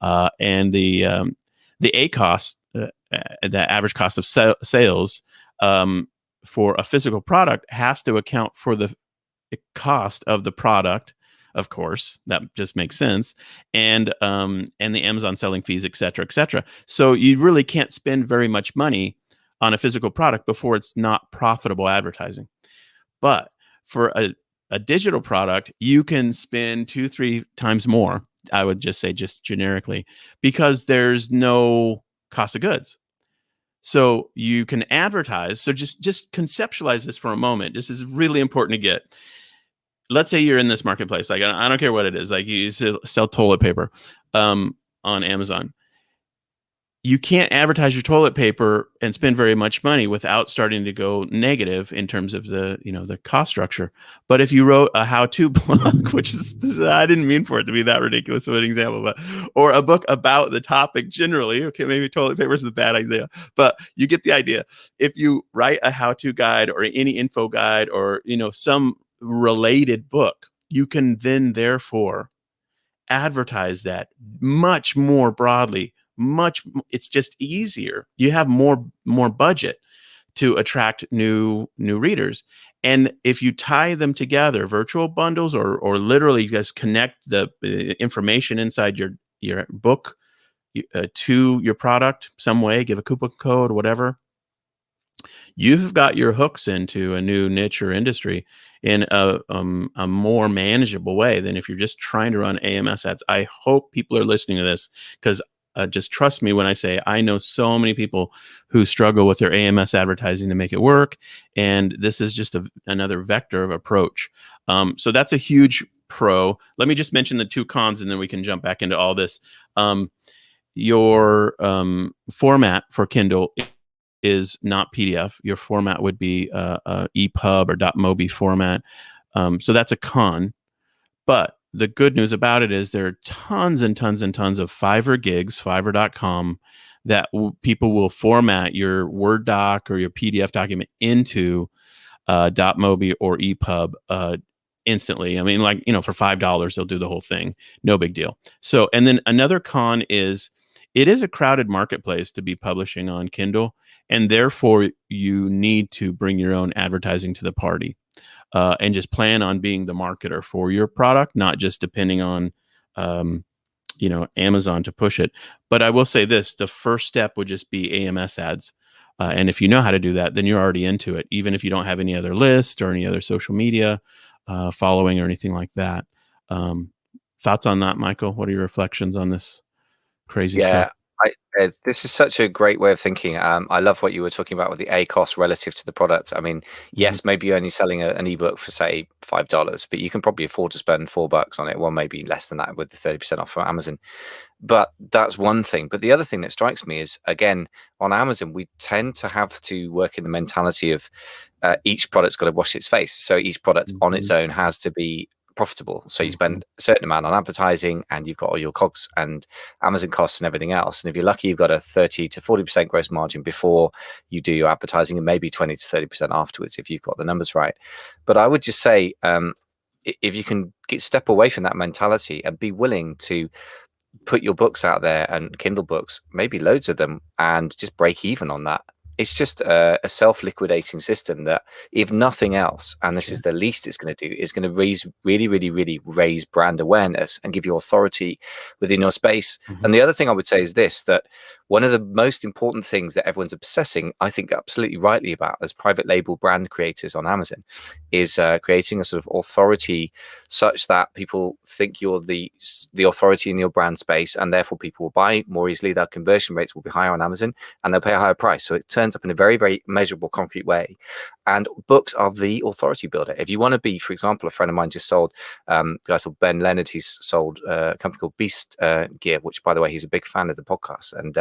And the ACoS, the average cost of sales for a physical product, has to account for the cost of the product. Of course, that just makes sense, and the Amazon selling fees, et cetera, et cetera. So you really can't spend very much money on a physical product before it's not profitable advertising. But for a digital product, you can spend 2-3 times more, I would just say, just generically, because there's no cost of goods. So you can advertise. So just conceptualize this for a moment. This is really important to get. Let's say you're in this marketplace. Like, I don't care what it is. Like, you sell toilet paper on Amazon. You can't advertise your toilet paper and spend very much money without starting to go negative in terms of the cost structure. But if you wrote a how-to blog, which is, I didn't mean for it to be that ridiculous of an example, or a book about the topic generally, okay, maybe toilet paper is a bad idea, but you get the idea. If you write a how-to guide or any info guide or some related book, you can then therefore advertise that much more broadly. It's just easier. You have more budget to attract new readers. And if you tie them together, virtual bundles, or literally just connect the information inside your book to your product some way, give a coupon code, whatever, you've got your hooks into a new niche or industry in a more manageable way than if you're just trying to run AMS ads. I hope people are listening to this, because just trust me when I say I know so many people who struggle with their AMS advertising to make it work. And this is just another vector of approach. So that's a huge pro. Let me just mention the 2 cons, and then we can jump back into all this. Your format for Kindle is not PDF. Your format would be EPUB or .mobi format. So that's a con. But the good news about it is there are tons and tons and tons of Fiverr gigs, Fiverr.com, that people will format your Word doc or your PDF document into .mobi or EPUB instantly. I mean, for $5, they'll do the whole thing. No big deal. So, and then another con is it is a crowded marketplace to be publishing on Kindle, and therefore you need to bring your own advertising to the party. And just plan on being the marketer for your product, not just depending on, Amazon to push it. But I will say this: the first step would just be AMS ads. And if you know how to do that, then you're already into it, even if you don't have any other list or any other social media following or anything like that. Thoughts on that, Michael? What are your reflections on this crazy stuff? This is such a great way of thinking. I love what you were talking about with the ACoS relative to the product. I mean, yes, maybe you're only selling an ebook for, say, $5, but you can probably afford to spend $4 on it. Well, maybe less than that with the 30% off from Amazon. But that's one thing. But the other thing that strikes me is, again, on Amazon, we tend to have to work in the mentality of each product's got to wash its face. So each product on its own has to be profitable. So you spend a certain amount on advertising, and you've got all your COGS and Amazon costs and everything else. And if you're lucky, you've got a 30 to 40% gross margin before you do your advertising, and maybe 20 to 30% afterwards if you've got the numbers right. But I would just say, if you can step away from that mentality and be willing to put your books out there, and Kindle books, maybe loads of them, and just break even on that. It's just a self-liquidating system that, if nothing else, and this is the least it's going to do, is going to really raise brand awareness and give you authority within your space. And the other thing I would say is this, that one of the most important things that everyone's obsessing, I think absolutely rightly, about as private label brand creators on Amazon, is creating a sort of authority such that people think you're the authority in your brand space, and therefore people will buy more easily. Their conversion rates will be higher on Amazon, and they'll pay a higher price. So it turns up in a very measurable, concrete way. And books are the authority builder. If you want to be, for example, a friend of mine just sold, a guy called Ben Leonard, he's sold a company called Beast Gear, which, by the way, he's a big fan of the podcast. And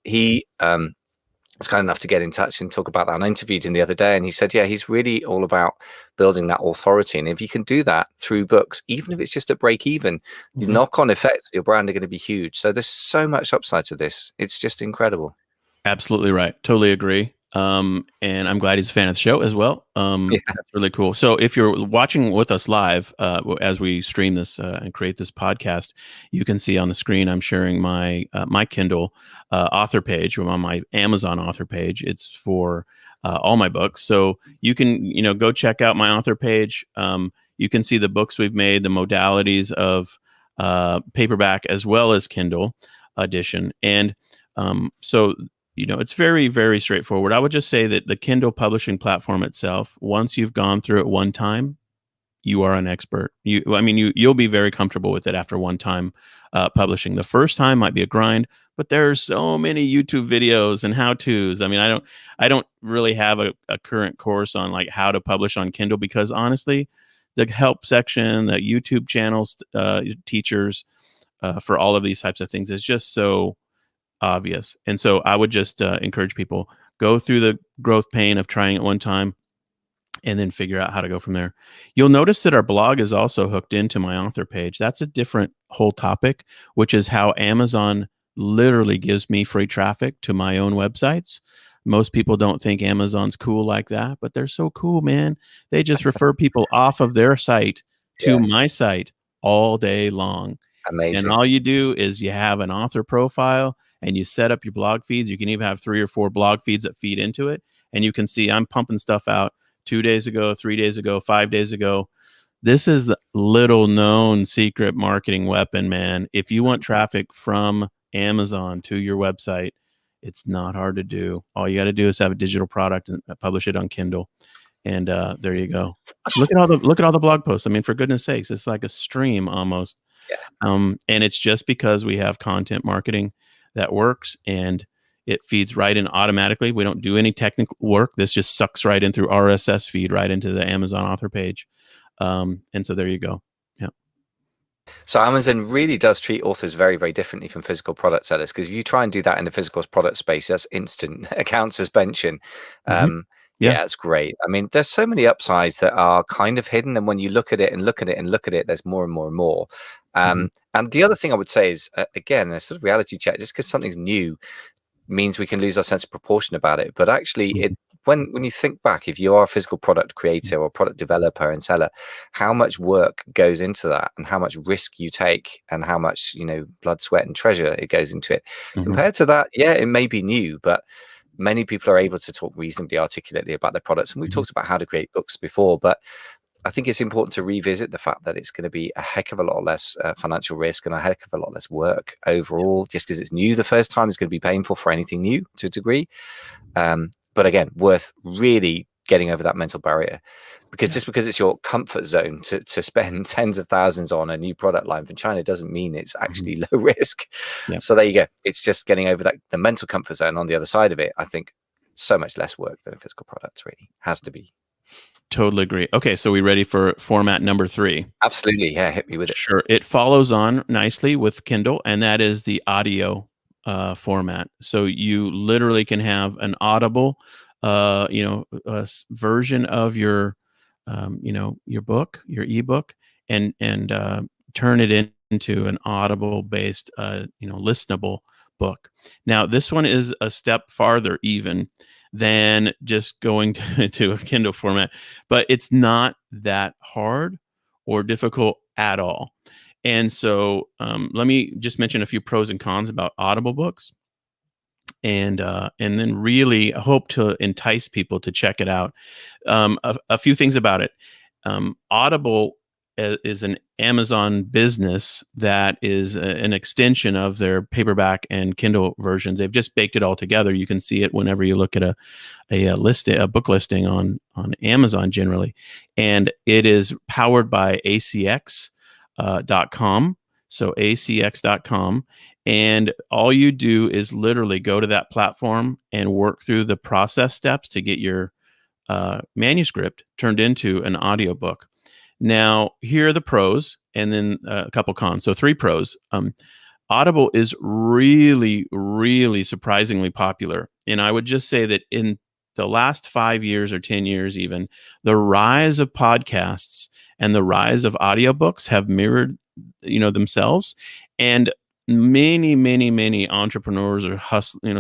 he was kind enough to get in touch and talk about that. And I interviewed him the other day, and he said, yeah, he's really all about building that authority. And if you can do that through books, even if it's just a break even, the knock-on effects of your brand are going to be huge. So there's so much upside to this. It's just incredible. Absolutely right. Totally agree. And I'm glad he's a fan of the show as well. That's really cool. So if you're watching with us live, as we stream this and create this podcast, you can see on the screen, I'm sharing my my Kindle author page. I'm on my Amazon author page. It's for all my books. So you can, go check out my author page. You can see the books we've made, the modalities of paperback as well as Kindle edition. And so it's very straightforward. I would just say that the Kindle publishing platform itself, once you've gone through it one time, you are an expert. You'll be very comfortable with it after one time publishing. The first time might be a grind, but there are so many YouTube videos and how-tos. I don't really have a current course on like how to publish on Kindle, because honestly, the help section, the YouTube channels, teachers for all of these types of things is just so obvious. And so I would just encourage people, go through the growth pain of trying it one time and then figure out how to go from there. You'll notice that our blog is also hooked into my author page. That's a different whole topic, which is how Amazon literally gives me free traffic to my own websites. Most people don't think Amazon's cool like that, but they're so cool, man. They just refer people off of their site to my site all day long. Amazing. And all you do is you have an author profile and you set up your blog feeds. You can even have 3 or 4 blog feeds that feed into it. And you can see I'm pumping stuff out 2 days ago, 3 days ago, 5 days ago. This is a little known secret marketing weapon, man. If you want traffic from Amazon to your website, it's not hard to do. All you got to do is have a digital product and publish it on Kindle. And there you go. Look at all the blog posts. I mean, for goodness sakes, it's like a stream almost. And it's just because we have content marketing that works, and it feeds right in automatically. We don't do any technical work. This just sucks right in through RSS feed right into the Amazon author page. And so there you go. Yeah. So Amazon really does treat authors very differently from physical product sellers, because if you try and do that in the physical product space, that's instant account suspension. Yeah, it's great. I mean, there's so many upsides that are kind of hidden, and when you look at it, there's more and more. And the other thing I would say is, again, a sort of reality check. Just because something's new means we can lose our sense of proportion about it. But actually, when you think back, if you are a physical product creator or product developer and seller, how much work goes into that, and how much risk you take, and how much blood, sweat, and treasure it goes into it. Compared to that, yeah, it may be new, but many people are able to talk reasonably articulately about their products. And we've talked about how to create books before, but I think it's important to revisit the fact that it's going to be a heck of a lot less financial risk and a heck of a lot less work overall. Just because it's new the first time is going to be painful for anything new to a degree. But again, worth really getting over that mental barrier, because just because it's your comfort zone to spend tens of thousands on a new product line from China doesn't mean it's actually low risk. So there you go. It's just getting over the mental comfort zone. On the other side of it, I think so much less work than a physical product really has to be. Totally agree. Okay, so we ready for format number 3? Absolutely. Yeah, hit me with it. Sure. It follows on nicely with Kindle, and that is the audio format. So you literally can have an Audible version of your your book, your ebook, and turn it into an Audible based, listenable book. Now, this one is a step farther even than just going to a Kindle format, but it's not that hard or difficult at all. And so let me just mention a few pros and cons about Audible books, and then really hope to entice people to check it out. A few things about it. Audible is an Amazon business that is an extension of their paperback and Kindle versions. They've just baked it all together. You can see it whenever you look at a book listing on Amazon generally, and it is powered by ACX.com. So ACX.com. And all you do is literally go to that platform and work through the process steps to get your manuscript turned into an audiobook. Now, here are the pros, and then a couple cons. So 3 pros. Audible is really, really surprisingly popular. And I would just say that in the last 5 years or 10 years even, the rise of podcasts and the rise of audiobooks have mirrored themselves. And many, many, many entrepreneurs or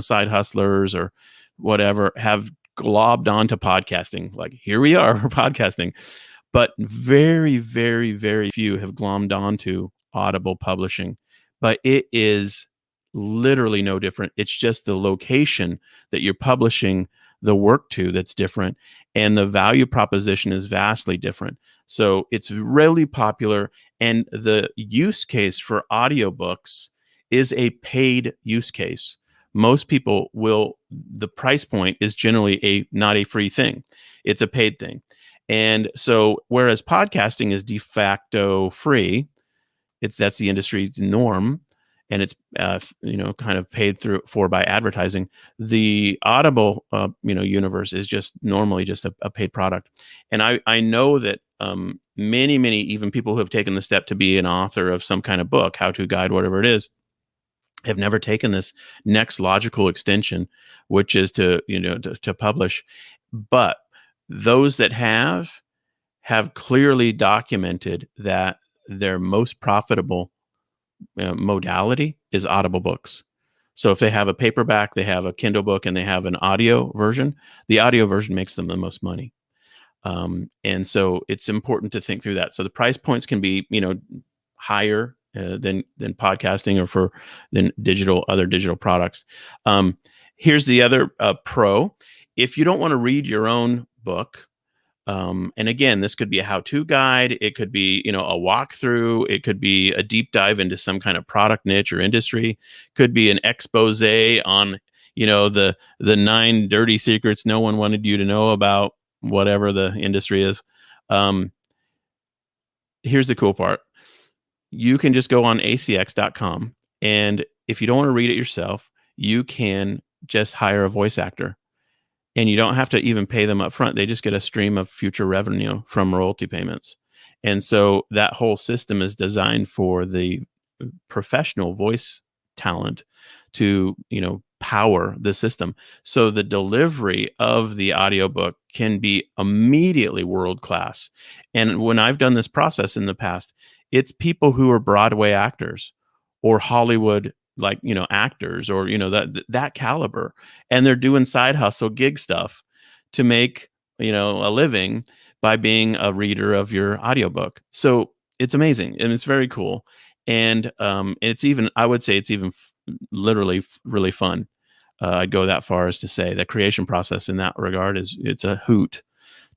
side hustlers or whatever have globbed onto podcasting. Like, here we are, we're podcasting. But very, very, very few have glommed onto Audible publishing. But it is literally no different. It's just the location that you're publishing the work to that's different, and the value proposition is vastly different. So it's really popular, and the use case for audiobooks is a paid use case. Most people the price point is generally not a free thing. It's a paid thing. And so whereas podcasting is de facto free, that's the industry's norm, and it's kind of paid for by advertising. The Audible universe is just normally just a paid product. And I know that many even people who have taken the step to be an author of some kind of book, how-to guide, whatever it is, have never taken this next logical extension, which is to publish. But those that have clearly documented that their most profitable modality is Audible books. So if they have a paperback, they have a Kindle book, and they have an audio version, the audio version makes them the most money. And so it's important to think through that. So the price points can be, higher than podcasting or than other digital products. Here's the other pro. If you don't want to read your own book, and again, this could be a how-to guide, it could be a walkthrough, it could be a deep dive into some kind of product niche or industry, could be an expose on the 9 dirty secrets no one wanted you to know about whatever the industry is. Here's the cool part. You can just go on acx.com, and if you don't want to read it yourself, you can just hire a voice actor, and you don't have to even pay them up front. They just get a stream of future revenue from royalty payments. And so that whole system is designed for the professional voice talent to power the system. So the delivery of the audiobook can be immediately world class. And when I've done this process in the past, it's people who are Broadway actors or Hollywood actors or that caliber, and they're doing side hustle gig stuff to make a living by being a reader of your audiobook. So it's amazing, and it's very cool, and I would say it's even literally really fun. I'd go that far as to say the creation process in that regard it's a hoot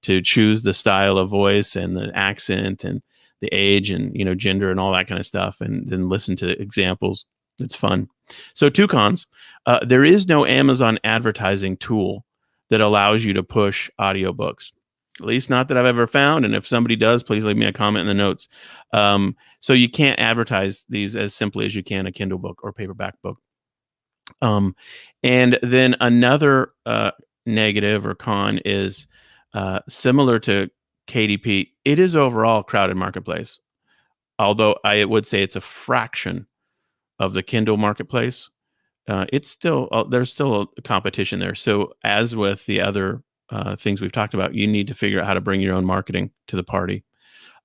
to choose the style of voice and the accent and the age and gender and all that kind of stuff, and then listen to examples. It's fun. So 2 cons. There is no Amazon advertising tool that allows you to push audiobooks, at least not that I've ever found. And if somebody does, please leave me a comment in the notes. So you can't advertise these as simply as you can a Kindle book or paperback book. And then another negative or con is similar to KDP. It is overall a crowded marketplace, although I would say it's a fraction of the Kindle marketplace. It's still there's still a competition there. So as with the other things we've talked about, you need to figure out how to bring your own marketing to the party,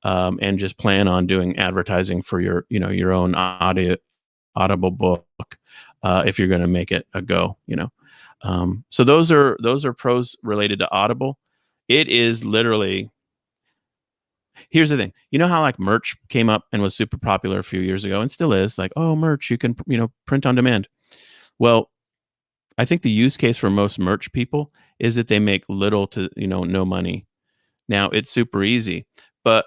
and just plan on doing advertising for your own Audible book, if you're going to make it a go. So those are pros related to Audible. It is literally. Here's the thing. You know how like merch came up and was super popular a few years ago and still is, like, oh, merch, you can, print on demand. Well, I think the use case for most merch people is that they make little to, no money. Now it's super easy but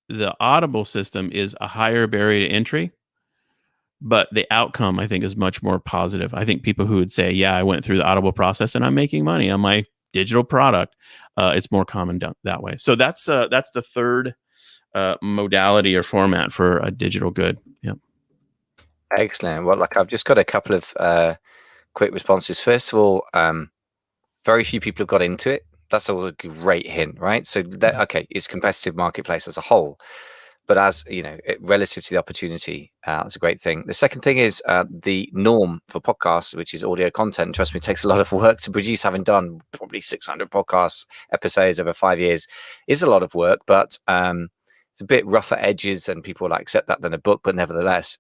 the Audible system is a higher barrier to entry, but the outcome I think is much more positive. I think people who would say, yeah, I went through the Audible process and I'm making money on my digital product, it's more common that way. So that's the third modality or format for a digital good. Yeah. Excellent. Well, I've just got a couple of quick responses. First of all, very few people have got into it. That's a great hint, right? So okay, it's competitive marketplace as a whole, but as relative to the opportunity, that's a great thing. The second thing is the norm for podcasts, which is audio content. Trust me, it takes a lot of work to produce. Having done probably 600 podcast episodes over 5 years, is a lot of work, but it's a bit rougher edges, and people will accept that than a book. But nevertheless,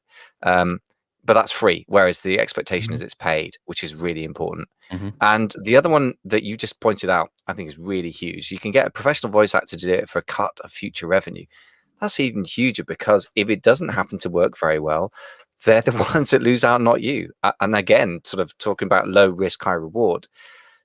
but that's free, whereas the expectation is it's paid, which is really important. And the other one that you just pointed out, I think is really huge. You can get a professional voice actor to do it for a cut of future revenue. That's even huger, because if it doesn't happen to work very well, they're the ones that lose out, not you. And again, sort of talking about low risk, high reward.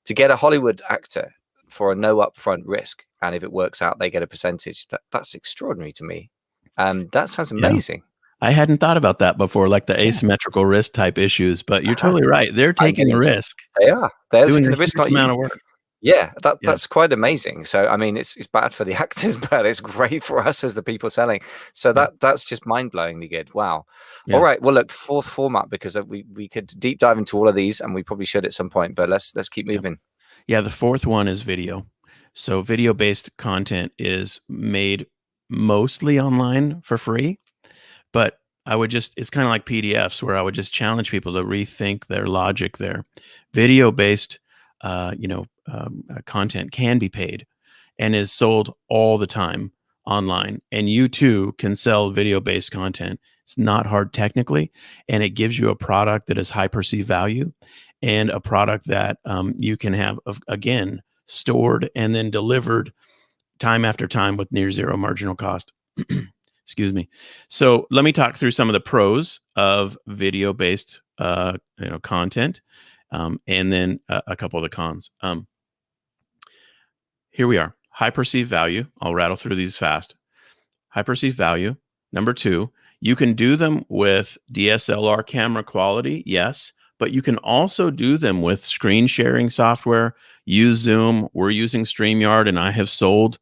To get a Hollywood actor for a no upfront risk, and if it works out, they get a percentage. That's extraordinary to me. That sounds amazing. Yeah. I hadn't thought about that before, like the asymmetrical risk type issues, but you're totally right. They're taking a risk. They are. They're doing taking the risk, not amount you. Of work. Yeah, that's quite amazing. So I mean, it's bad for the actors, but it's great for us as the people selling. So that's just mind-blowingly good. Wow. Yeah. All right. Well, look, fourth format, because we could deep dive into all of these, and we probably should at some point, but let's keep moving. Yeah, the fourth one is video. So video-based content is made mostly online for free, but it's kind of like PDFs, where I would just challenge people to rethink their logic there. Video-based, content can be paid and is sold all the time online. And you too can sell video-based content. It's not hard technically, and it gives you a product that is high perceived value, and a product that you can have, again, stored and then delivered time after time with near zero marginal cost. Excuse me. So let me talk through some of the pros of video-based content, and then a couple of the cons. Here we are. High perceived value. I'll rattle through these fast. High perceived value. Number 2, you can do them with DSLR camera quality, yes, but you can also do them with screen sharing software. Use Zoom. We're using StreamYard, and I have sold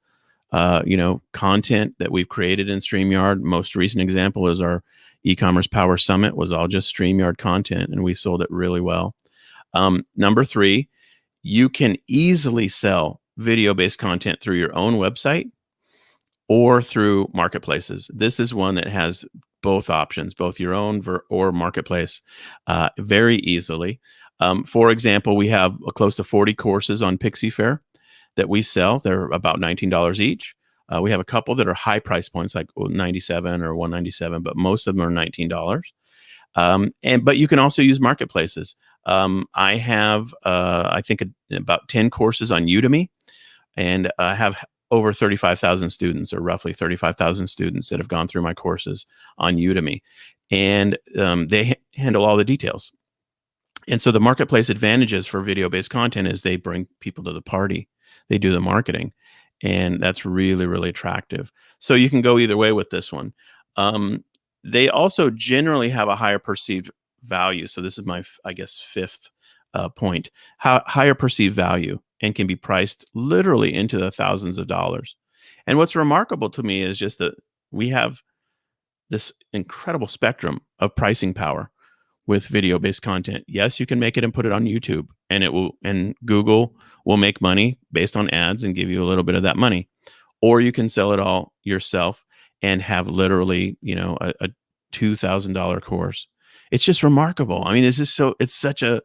content that we've created in StreamYard. Most recent example is our e-commerce power summit was all just StreamYard content, and we sold it really well. Number 3, you can easily sell video-based content through your own website or through marketplaces. This is one that has both options, both your own or marketplace, very easily. For example, we have close to 40 courses on Pixie Fair that we sell. They're about $19 each. We have a couple that are high price points, like $97 or $197, but most of them are $19. But you can also use marketplaces. I have, I think, about 10 courses on Udemy, and I have over 35,000 students, or roughly 35,000 students, that have gone through my courses on Udemy, and they handle all the details. And so the marketplace advantages for video-based content is they bring people to the party. They do the marketing, and that's really, really attractive. So you can go either way with this one. They also generally have a higher perceived value. So this is my, I guess, fifth point. Higher perceived value, and can be priced literally into the thousands of dollars. And what's remarkable to me is just that we have this incredible spectrum of pricing power with video-based content. Yes, you can make it and put it on YouTube, and Google will make money based on ads and give you a little bit of that money. Or you can sell it all yourself and have literally, a $2,000 course. It's just remarkable. I mean, it's such a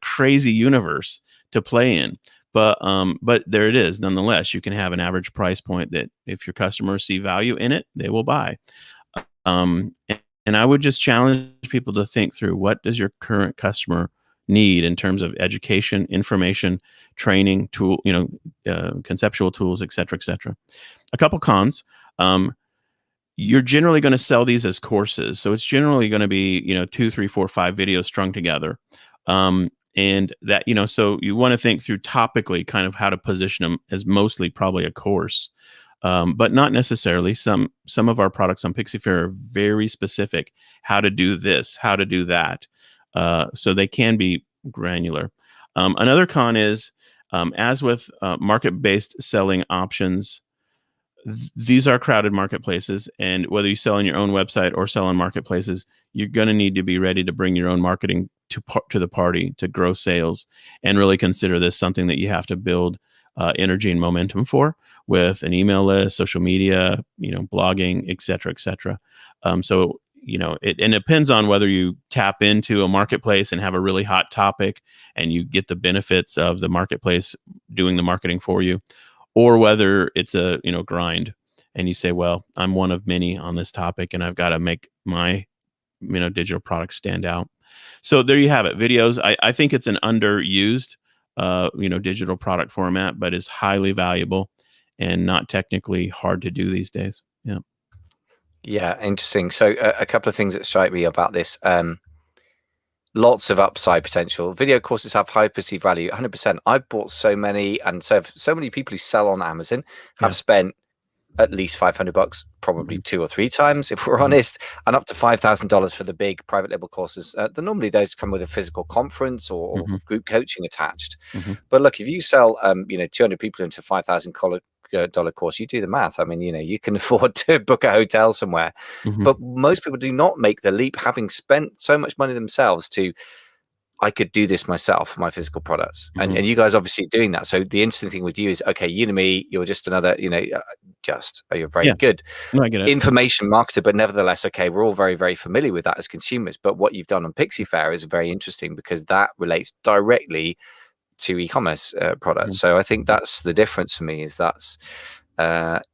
crazy universe to play in. But there it is. Nonetheless, you can have an average price point that if your customers see value in it, they will buy. And I would just challenge people to think through, what does your current customer need in terms of education, information, training, tool, conceptual tools, et cetera, et cetera. A couple cons. You're generally going to sell these as courses. So it's generally going to be, 2, 3, 4, 5 videos strung together. And that, so you want to think through topically kind of how to position them as mostly probably a course. But not necessarily. Some of our products on Pixie Fair are very specific, how to do this, how to do that. So they can be granular. Another con is, as with market-based selling options, these are crowded marketplaces, and whether you sell on your own website or sell on marketplaces, you're going to need to be ready to bring your own marketing to the party to grow sales, and really consider this something that you have to build energy and momentum for, with an email list, social media, blogging, et cetera, et cetera. So it depends on whether you tap into a marketplace and have a really hot topic and you get the benefits of the marketplace doing the marketing for you, or whether it's a grind and you say, well, I'm one of many on this topic and I've got to make my digital product stand out. So there you have it. Videos, I think it's an underused digital product format, but is highly valuable and not technically hard to do these days. Yeah, interesting. So a couple of things that strike me about this. Lots of upside potential. Video courses have high perceived value, 100%. I've bought so many, and so many people who sell on Amazon have spent at least $500, probably 2 or 3 times, if we're honest, and up to $5,000 for the big private label courses. Normally those come with a physical conference or group coaching attached. But look, if you sell, 200 people into $5,000 course, you do the math. I mean, you can afford to book a hotel somewhere. But most people do not make the leap, having spent so much money themselves, to, I could do this myself for my physical products. And you guys obviously doing that. So the interesting thing with you is, okay, Udemy, you're just another, you're very good information marketer, but nevertheless, okay, we're all very, very familiar with that as consumers. But what you've done on Pixie Fair is very interesting, because that relates directly to e-commerce products. So I think that's the difference for me, is that's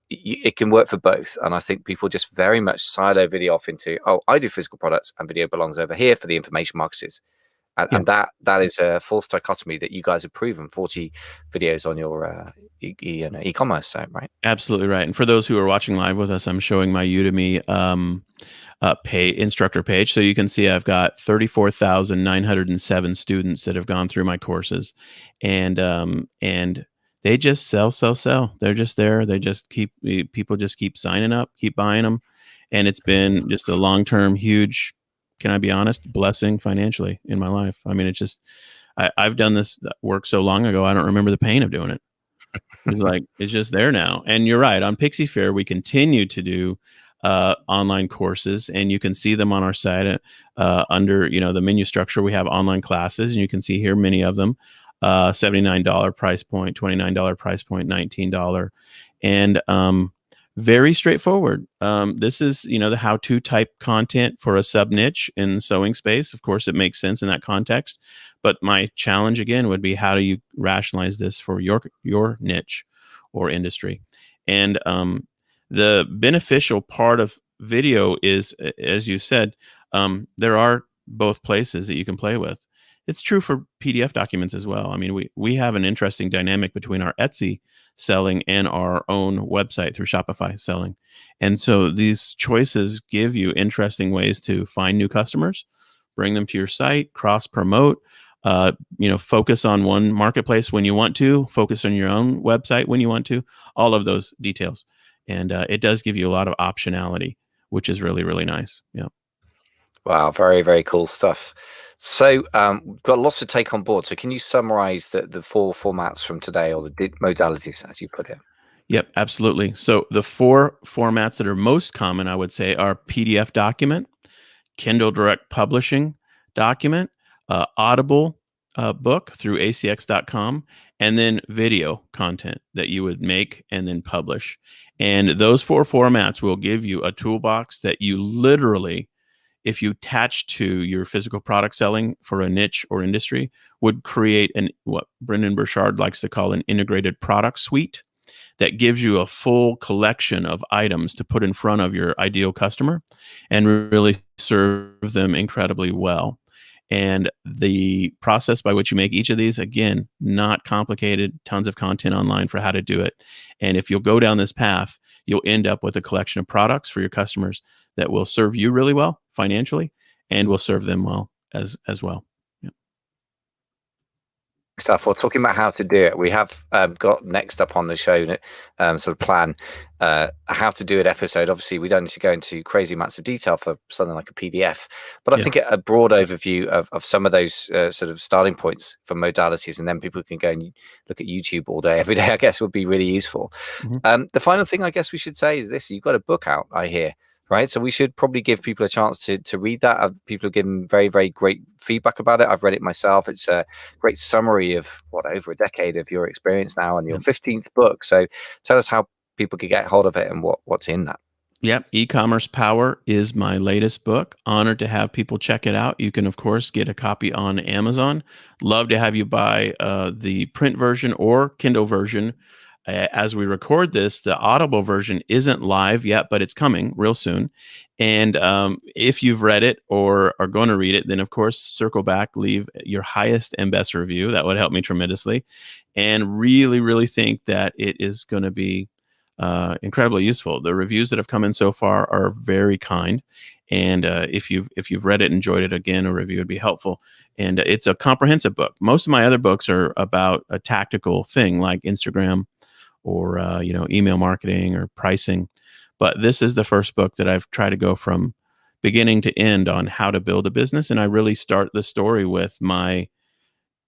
it can work for both. And I think people just very much silo video off into, oh, I do physical products and video belongs over here for the information marketers. And that is a false dichotomy that you guys have proven. 40 videos on your e-commerce site, right? Absolutely right. And for those who are watching live with us, I'm showing my Udemy instructor page. So you can see I've got 34,907 students that have gone through my courses, and they just sell. They're just there. People just keep signing up, keep buying them. And it's been just a long-term, huge, can I be honest, blessing financially in my life. I mean, it's just, I've done this work so long ago, I don't remember the pain of doing it. It's just there now. And you're right. On Pixie Fair, we continue to do online courses, and you can see them on our site under, the menu structure. We have online classes, and you can see here many of them, $79 price point, $29 price point, $19. And, very straightforward. This is, the how-to type content for a sub niche in the sewing space. Of course, it makes sense in that context. But my challenge again would be, how do you rationalize this for your niche or industry? And the beneficial part of video is, as you said, there are both places that you can play with. It's true for PDF documents as well. I mean, we have an interesting dynamic between our Etsy selling and our own website through Shopify selling. And so these choices give you interesting ways to find new customers, bring them to your site, cross promote, focus on one marketplace when you want to, focus on your own website when you want to, all of those details. And it does give you a lot of optionality, which is really, really nice. Yeah. Wow. Very, very cool stuff. So we've got lots to take on board. So can you summarize the 4 formats from today, or the modalities, as you put it? Yep, absolutely. So the 4 formats that are most common, I would say, are PDF document, Kindle Direct Publishing document, Audible book through acx.com, and then video content that you would make and then publish. And those 4 formats will give you a toolbox that you literally, if you attach to your physical product selling for a niche or industry, would create what Brendan Burchard likes to call an integrated product suite that gives you a full collection of items to put in front of your ideal customer and really serve them incredibly well. And the process by which you make each of these, again, not complicated, tons of content online for how to do it. And if you'll go down this path, you'll end up with a collection of products for your customers that will serve you really well financially and will serve them well as well. Stuff. Well, talking about how to do it, we have got next up on the show sort of plan how to do it episode. Obviously, we don't need to go into crazy amounts of detail for something like a PDF, but I think a broad overview of some of those sort of starting points for modalities, and then people can go and look at YouTube all day, every day, I guess, would be really useful. The final thing I guess we should say is this: you've got a book out, I hear. Right, so we should probably give people a chance to read that. People have given very, very great feedback about it. I've read it myself. It's a great summary of over a decade of your experience now, and your 15th book. So tell us how people can get hold of it and what's in that. Yep. E-commerce Power is my latest book. Honored to have people check it out. You can, of course, get a copy on Amazon. Love to have you buy the print version or Kindle version. As we record this, the Audible version isn't live yet, but it's coming real soon. And if you've read it or are going to read it, then of course, circle back, leave your highest and best review. That would help me tremendously. And really, really think that it is going to be incredibly useful. The reviews that have come in so far are very kind. And if you've read it, enjoyed it, again, a review would be helpful. And it's a comprehensive book. Most of my other books are about a tactical thing like Instagram or email marketing or pricing, but this is the first book that I've tried to go from beginning to end on how to build a business. And I really start the story with my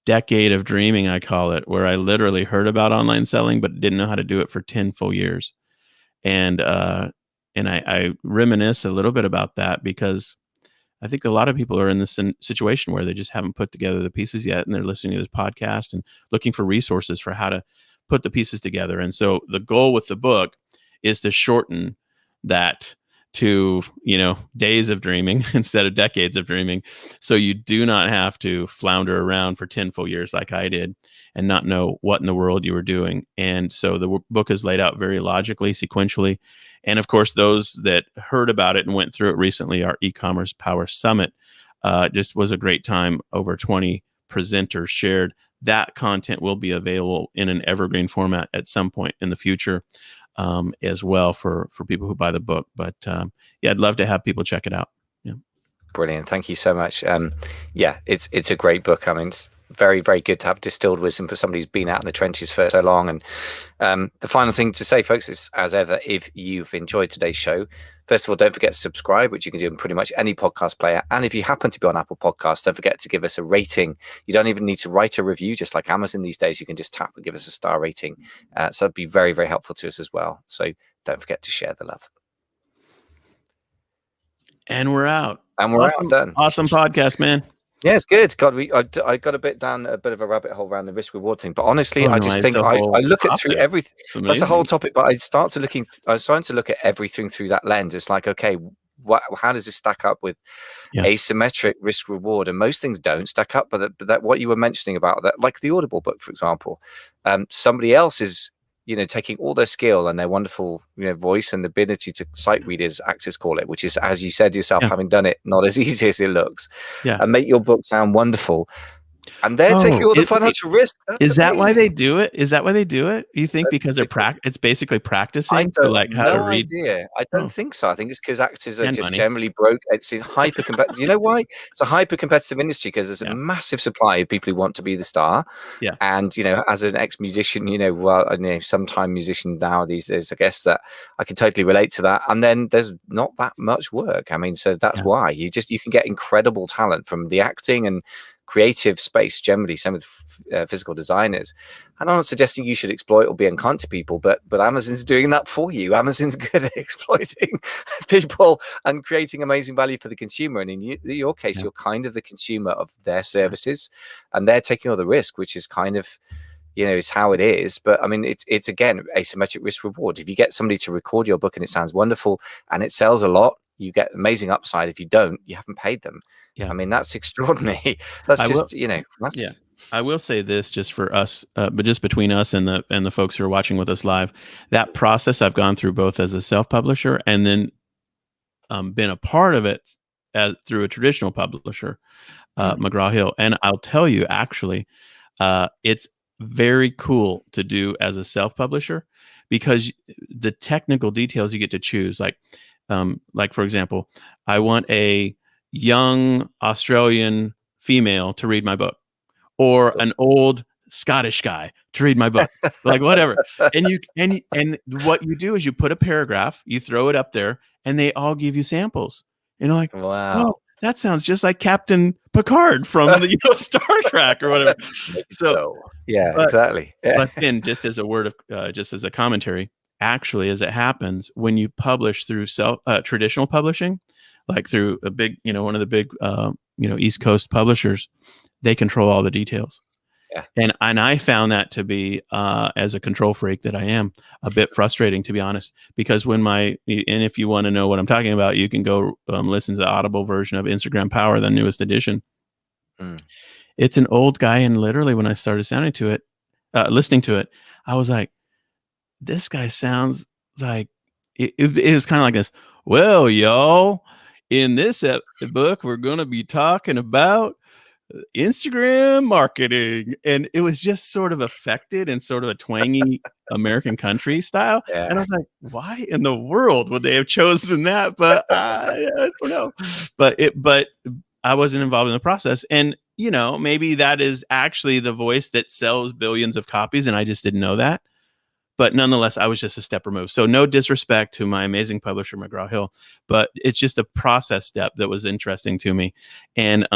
decade of dreaming, I call it, where I literally heard about online selling but didn't know how to do it for 10 full years. And I reminisce a little bit about that because I think a lot of people are in this situation where they just haven't put together the pieces yet, and they're listening to this podcast and looking for resources for how to put the pieces together. And so the goal with the book is to shorten that to, days of dreaming instead of decades of dreaming. So you do not have to flounder around for 10 full years like I did and not know what in the world you were doing. And so the book is laid out very logically, sequentially. And of course, those that heard about it and went through it recently, our e-commerce power summit, just was a great time. Over 20 presenters shared. That content will be available in an evergreen format at some point in the future as well for people who buy the book. But I'd love to have people check it out. Yeah. Brilliant. Thank you so much. It's a great book. I mean, it's very, very good to have distilled wisdom for somebody who's been out in the trenches for so long. And the final thing to say, folks, is as ever, if you've enjoyed today's show, first of all, don't forget to subscribe, which you can do in pretty much any podcast player. And if you happen to be on Apple Podcasts, don't forget to give us a rating. You don't even need to write a review, just like Amazon these days. You can just tap and give us a star rating. So that'd be very, very helpful to us as well. So don't forget to share the love. And we're out. And we're out. Done. Awesome podcast, man. Yeah, it's good. God, I got a bit down a bit of a rabbit hole around the risk reward thing, but honestly, I just think I look at through everything. That's a whole topic, but I starting to look at everything through that lens. It's like, okay, how does this stack up with asymmetric risk reward? And most things don't stack up, but that what you were mentioning about that, like the Audible book, for example, somebody else is taking all their skill and their wonderful, voice and the ability to sight read, as actors call it, which is, as you said yourself, having done it, not as easy as it looks, and make your book sound wonderful. And they're taking all the financial risk. Is that why they do it? Is that why they do it? You think because it's basically practicing how to read? Idea. I don't think so. I think it's because actors are just generally broke. It's hyper competitive. You know why? It's a hyper competitive industry because there's a massive supply of people who want to be the star. Yeah. And as an ex-musician, sometime musician now these days, I guess that I can totally relate to that. And then there's not that much work. I mean, so that's why you can get incredible talent from the acting and creative space generally, same with physical designers. And I'm not suggesting you should exploit or be unkind to people, but Amazon's doing that for you. Amazon's good at exploiting people and creating amazing value for the consumer. And in your case, you're kind of the consumer of their services, and they're taking all the risk, which is kind of, is how it is. But I mean, it's again, asymmetric risk reward. If you get somebody to record your book and it sounds wonderful and it sells a lot, you get amazing upside. If you don't, you haven't paid them. Yeah. I mean, that's extraordinary. That's just, massive. Yeah. I will say this just for us, but just between us and the folks who are watching with us live, that process I've gone through both as a self-publisher and then been a part of it through a traditional publisher, McGraw-Hill. And I'll tell you, actually, it's very cool to do as a self-publisher because the technical details you get to choose. Like for example, I want a young Australian female to read my book, or an old Scottish guy to read my book, like whatever. And what you do is you put a paragraph, you throw it up there, and they all give you samples. And you're like, wow, oh, that sounds just like Captain Picard from the Star Trek or whatever. So yeah, exactly. Yeah. But then, just as a word of, just as a commentary, actually, as it happens, when you publish through traditional publishing, like through a big, one of the big, East Coast publishers, they control all the details. Yeah. And I found that to be, as a control freak that I am, a bit frustrating, to be honest, because and if you want to know what I'm talking about, you can go listen to the Audible version of Instagram Power, the newest edition. It's an old guy. And literally when I started listening to it, I was like, this guy sounds like it was kind of like this. Well, y'all, in this book, we're going to be talking about Instagram marketing. And it was just sort of affected in sort of a twangy American country style. Yeah. And I was like, why in the world would they have chosen that? But I don't know. But I wasn't involved in the process. And, maybe that is actually the voice that sells billions of copies. And I just didn't know that. But nonetheless, I was just a step removed. So no disrespect to my amazing publisher, McGraw-Hill, but it's just a process step that was interesting to me. And,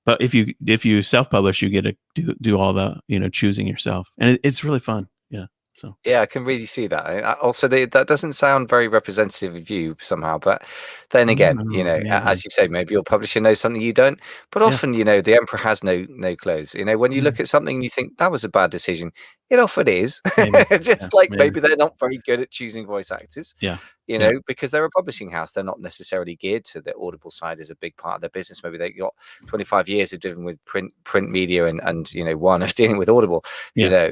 but if you self-publish, you get to do all the, choosing yourself. And it's really fun. Yeah. So yeah, I can really see that. Also, that doesn't sound very representative of you somehow. But then again, as you say, maybe your publisher knows something you don't. But often, the emperor has no clothes. When you look at something and you think that was a bad decision, it often is. Just maybe they're not very good at choosing voice actors. Yeah. Because they're a publishing house, they're not necessarily geared to the Audible side as a big part of their business. Maybe they got 25 years of dealing with print media and one of dealing with Audible,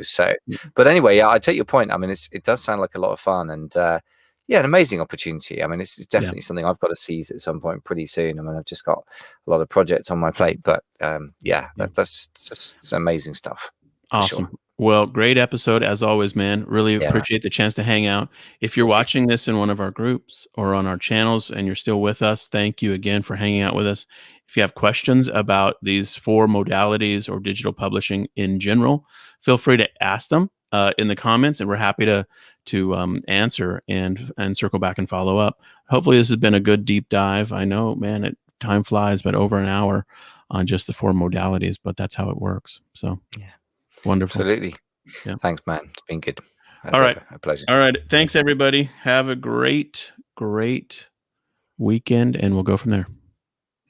so. But anyway, yeah, I take your point. I mean, it does sound like a lot of fun and an amazing opportunity. I mean, it's definitely something I've got to seize at some point pretty soon. I mean, I've just got a lot of projects on my plate, but that's just amazing stuff. Awesome. Sure. Well, great episode as always, man. Really appreciate the chance to hang out. If you're watching this in one of our groups or on our channels and you're still with us, thank you again for hanging out with us. If you have questions about these 4 modalities or digital publishing in general, feel free to ask them in the comments, and we're happy to answer and circle back and follow up. Hopefully this has been a good deep dive. I know, man, time flies, but over an hour on just the 4 modalities, but that's how it works. So wonderful. Absolutely. Yeah. Thanks, man. It's been good. All right. A pleasure. All right. Thanks, everybody. Have a great weekend, and we'll go from there.